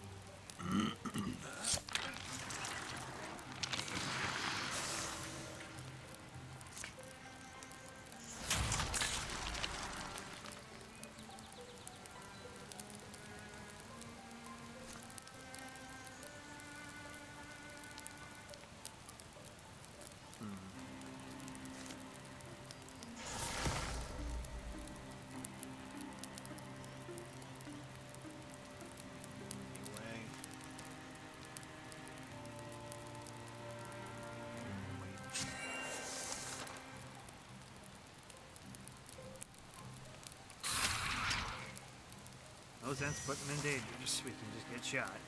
Speaker 4: No sense putting them in danger, just so we can just get shot.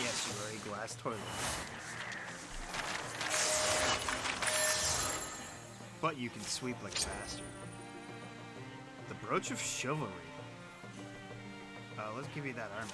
Speaker 4: Yes, you are a glass toilet. But you can sweep like a bastard. The Brooch of Chivalry. Let's give you that armor.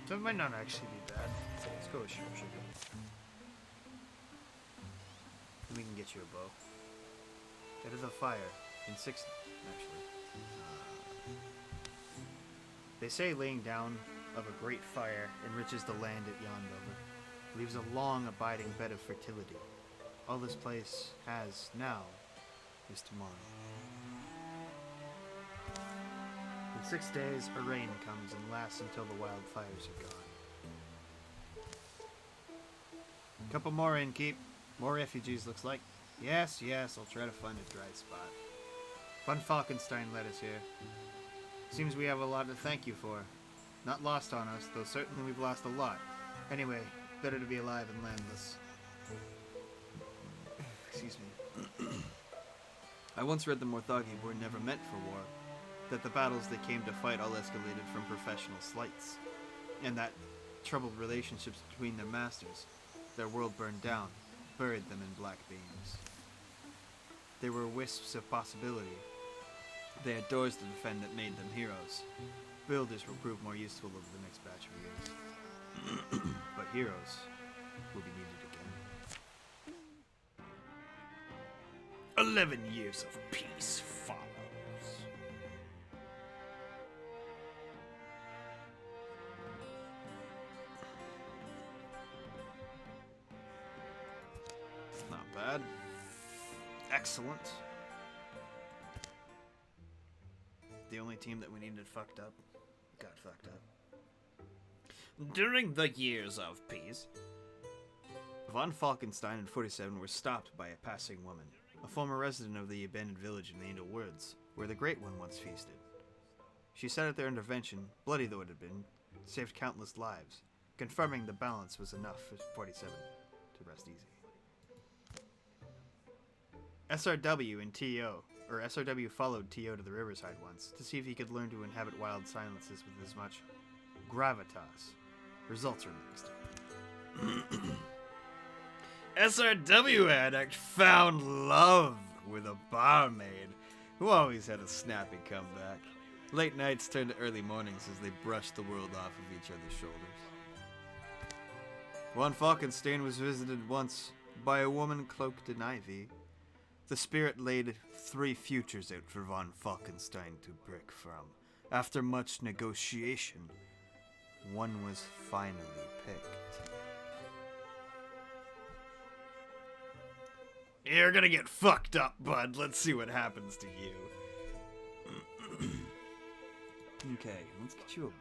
Speaker 4: So it might not actually be bad. Let's go with Sharpshooter. And we can get you a bow. That is a fire. In 6, actually. They say laying down of a great fire enriches the land it yawned over, leaves a long abiding bed of fertility. All this place has now is tomorrow. In 6 days, a rain comes and lasts until the wildfires are gone. Couple more in, keep. More refugees, looks like. Yes, I'll try to find a dry spot. Von Falkenstein led us here. Seems we have a lot to thank you for. Not lost on us, though certainly we've lost a lot. Anyway, better to be alive and landless. Excuse me. I once read the Morthagi were never meant for war. That the battles they came to fight all escalated from professional slights, and that troubled relationships between their masters, their world burned down, buried them in black beams. They were wisps of possibility. They had doors to defend that made them heroes. Builders will prove more useful over the next batch of years. But heroes will be needed again. 11 years of peace follows. Not bad. Excellent. The only team that we needed fucked up got fucked up. During the years of peace, Von Falkenstein and 47 were stopped by a passing woman, a former resident of the abandoned village in the Angel Woods, where the Great One once feasted. She said that their intervention, bloody though it had been, saved countless lives, confirming the balance was enough for 47 to rest easy. SRW and T.O., or SRW followed T.O. to the Riverside once, to see if he could learn to inhabit wild silences with as much gravitas. Results are mixed. SRW addict found love with a barmaid, who always had a snappy comeback. Late nights turned to early mornings as they brushed the world off of each other's shoulders. Von Falkenstein was visited once by a woman cloaked in ivy. The spirit laid 3 futures out for von Falkenstein to break from. After much negotiation, one was finally picked. You're gonna get fucked up, bud. Let's see what happens to you. Okay, let's get you a bow.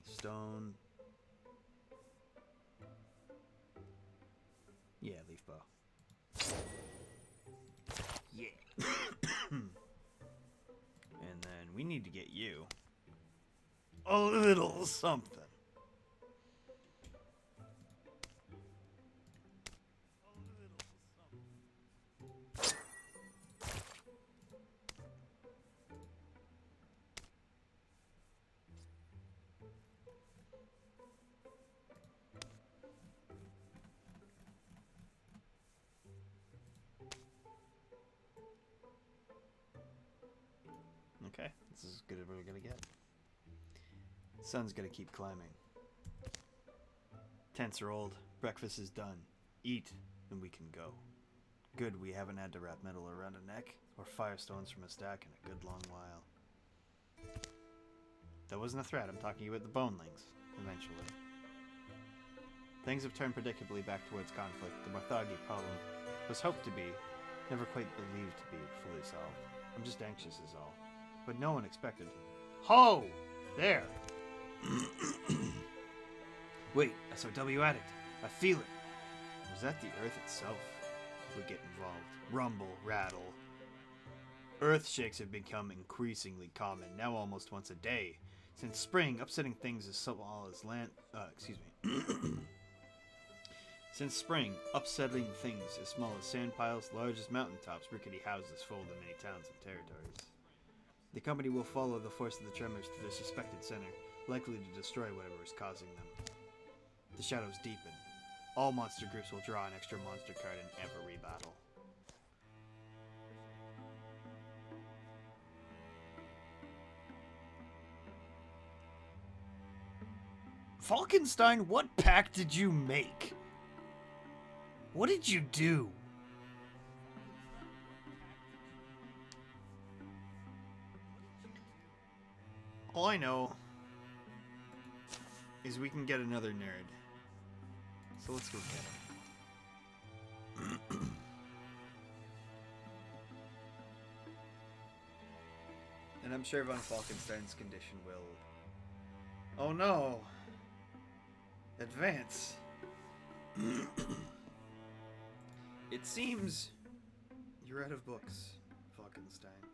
Speaker 4: Stone. Yeah, leaf bow. Yeah. And then we need to get you a little something. Okay, this is as good as we're gonna get. Sun's gonna keep climbing. Tents are old, breakfast is done. Eat, and we can go. Good we haven't had to wrap metal around a neck, or firestones from a stack in a good long while. That wasn't a threat, I'm talking about the bonelings, eventually. Things have turned predictably back towards conflict. The Marthagi problem was hoped to be, never quite believed to be, fully solved. I'm just anxious is all. But no one expected. Ho! There! Wait, SOW addict. I feel it. Was that the earth itself? Would get involved. Rumble, rattle. Earth shakes have become increasingly common, now almost once a day. Since spring, upsetting things as small as Since spring, upsetting things as small as sand piles, large as mountaintops, rickety houses fold in many towns and territories. The company will follow the force of the tremors to their suspected center, likely to destroy whatever is causing them. The shadows deepen. All monster groups will draw an extra monster card in every battle. Falkenstein, what pact did you make? What did you do? All I know is we can get another nerd. So let's go get him. And I'm sure Von Falkenstein's condition will... Oh no! Advance. It seems you're out of books, Falkenstein.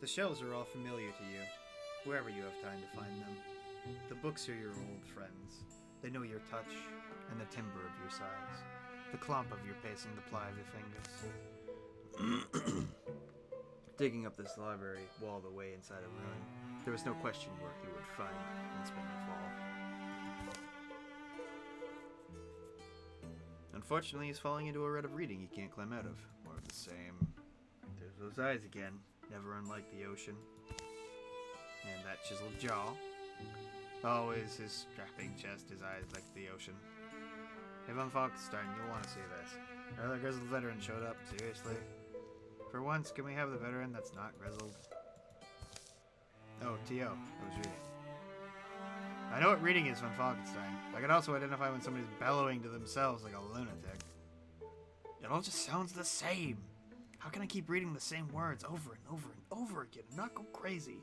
Speaker 4: The shelves are all familiar to you, wherever you have time to find them. The books are your old friends. They know your touch and the timbre of your sighs, the clomp of your pacing, the ply of your fingers. Digging up this library, walled away inside a ruin, there was no question where he would find and spend the fall. Unfortunately, he's falling into a rut of reading he can't climb out of. More of the same. There's those eyes again, never unlike the ocean. And that chiseled jaw. Always his strapping chest, his eyes like the ocean. Hey, Von Falkenstein, you'll want to see this. Another grizzled veteran showed up, seriously? For once, can we have the veteran that's not grizzled? Oh, T.O. I was reading. I know what reading is, Von Falkenstein. I can also identify when somebody's bellowing to themselves like a lunatic. It all just sounds the same. How can I keep reading the same words over and over and over again and not go crazy?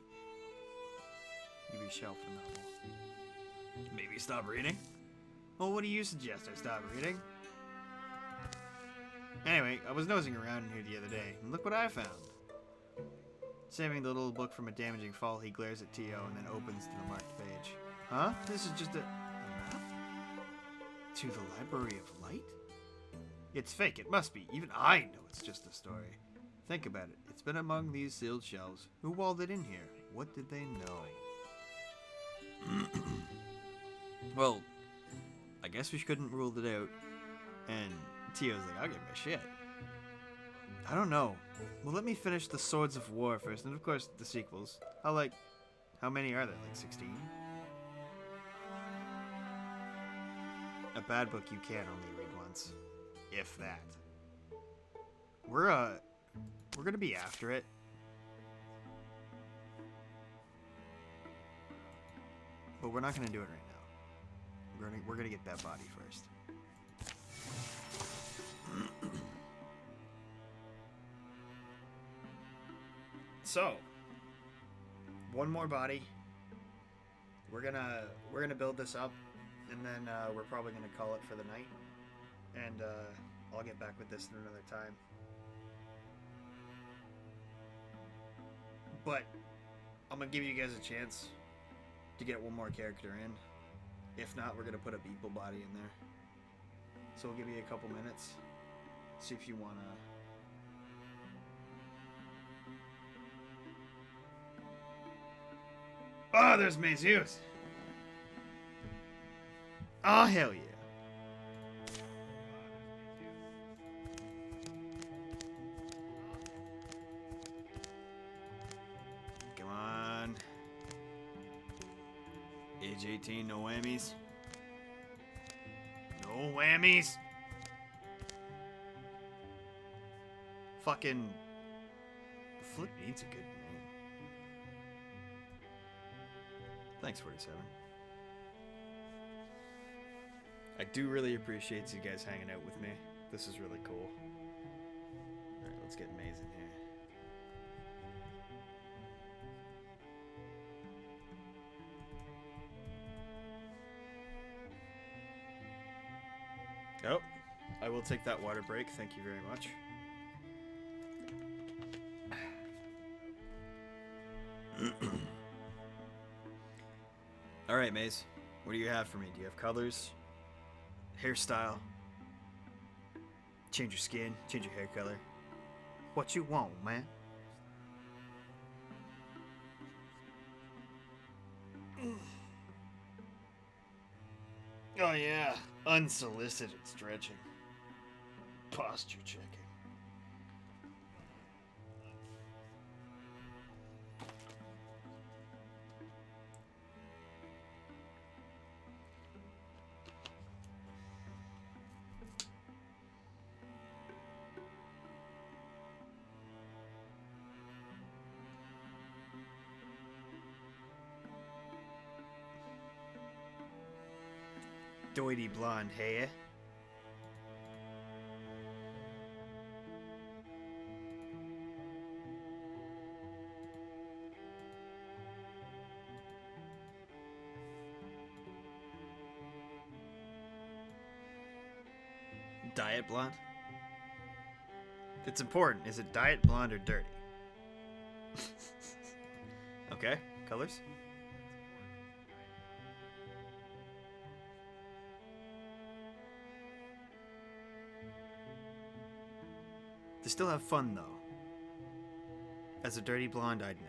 Speaker 4: Maybe shelf the novel. Maybe stop reading? Well, what do you suggest I stop reading? Anyway, I was nosing around in here the other day, and look what I found. Saving the little book from a damaging fall, he glares at T.O. and then opens to the marked page. Huh? This is just a map? To the Library of Light? It's fake, it must be. Even I know it's just a story. Think about it. It's been among these sealed shelves. Who walled it in here? What did they know? Well, I guess we couldn't rule it out. And Tio's like, I'll get my shit. I don't know. Well, let me finish the Swords of War first, and of course the sequels. How many are there? Like 16? A bad book you can only read once, if that. We're gonna be after it. But we're not gonna do it right now. We're gonna get that body first. So, one more body. We're gonna build this up, and then we're probably gonna call it for the night. And I'll get back with this at another time. But I'm gonna give you guys a chance to get one more character in. If not, we're gonna put a people body in there. So we'll give you a couple minutes. See if you wanna. Oh, there's Mazeus. Oh, hell yeah. Come on. Age 18, no whammies. No whammies. Fucking Flip needs a good name. Thanks, 47. I do really appreciate you guys hanging out with me. This is really cool. Alright, let's get Maze in here. Oh, I will take that water break. Thank you very much. Alright, Maze. What do you have for me? Do you have colors? Hairstyle? Change your skin? Change your hair color? What you want, man? Oh yeah, unsolicited stretching. Posture checking. Doity blonde hair. Diet blonde? It's important. Is it diet blonde or dirty? Okay, colors? They still have fun, though. As a dirty blonde, I'd know.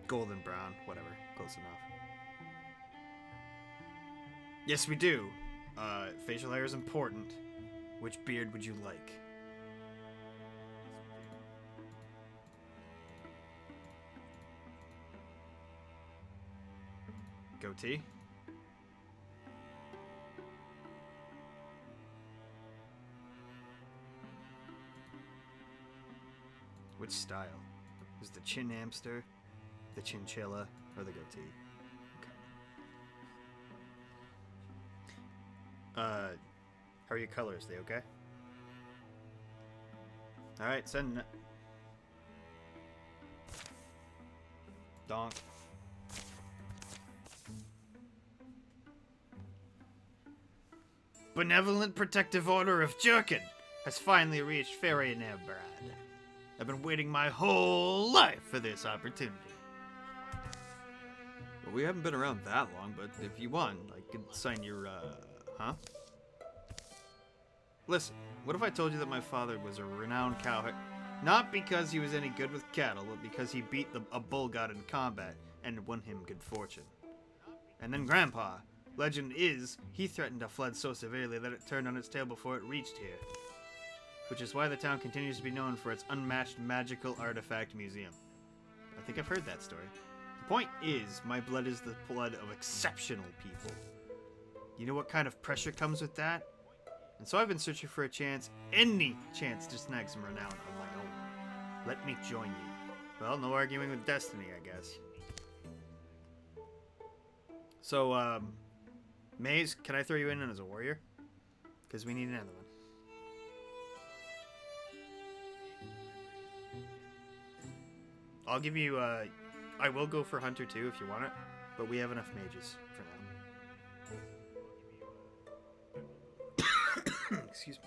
Speaker 4: Golden brown, whatever. Close enough. Yes, we do. Facial hair is important. Which beard would you like? Goatee? Which style? Is the chin hamster, the chinchilla, or the goatee? Okay. How are your colors? They okay? Alright, send it. Donk. Benevolent Protective Order of Jerkin has finally reached Fairy Nebrad. I've been waiting my whole life for this opportunity.
Speaker 3: Well, we haven't been around that long, but if you want, I could sign your, huh?
Speaker 4: Listen, what if I told you that my father was a renowned cowherd? Not because he was any good with cattle, but because he beat a bull god in combat and won him good fortune. And then Grandpa Legend is, he threatened a flood so severely that it turned on its tail before it reached here. Which is why the town continues to be known for its unmatched magical artifact museum. I think I've heard that story. The point is, my blood is the blood of exceptional people. You know what kind of pressure comes with that? And so I've been searching for a chance, any chance, to snag some renown on my own. Let me join you. Well, no arguing with destiny, I guess. So, Maze, can I throw you in as a warrior? Because we need another one. I'll give you, I will go for Hunter too if you want it, but we have enough mages for now. Excuse me.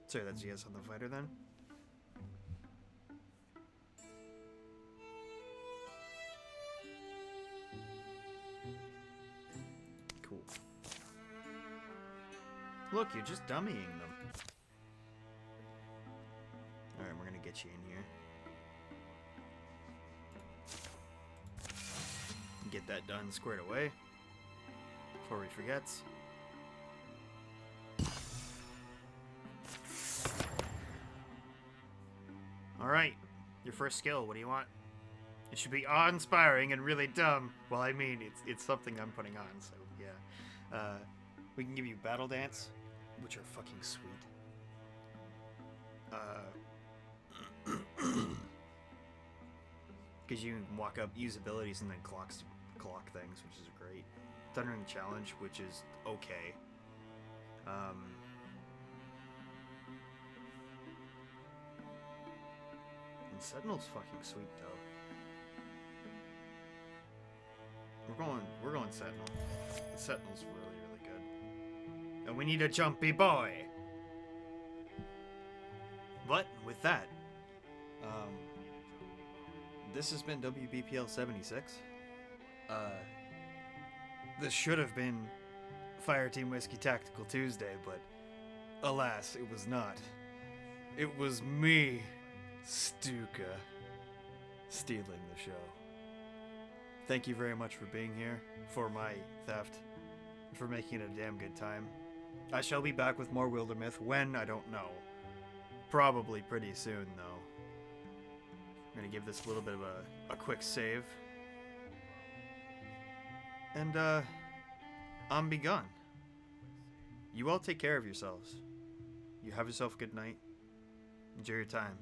Speaker 4: Sorry, that's yes on the fighter then? Cool. Look, you're just dummying them. Alright, we're gonna get you in here. Get that done squared away before we forget. Alright, your first skill, what do you want? It should be awe-inspiring and really dumb. Well, I mean, it's something I'm putting on, so yeah. We can give you Battle Dance, which are fucking sweet. Because you can walk up, use abilities, and then clock things, which is great. Thundering Challenge, which is okay. And Sentinel's fucking sweet though. We're going Sentinel. Sentinel's really, really good. And we need a jumpy boy. But with that, this has been WBPL 76. This should have been Fireteam Whiskey Tactical Tuesday, but alas, it was not. It was me, Stukka, stealing the show. Thank you very much for being here, for my theft, and for making it a damn good time. I shall be back with more Wildermiffed when, I don't know. Probably pretty soon, though. I'm gonna give this a little bit of a quick save. And, I'm begun. You all take care of yourselves. You have yourself a good night. Enjoy your time.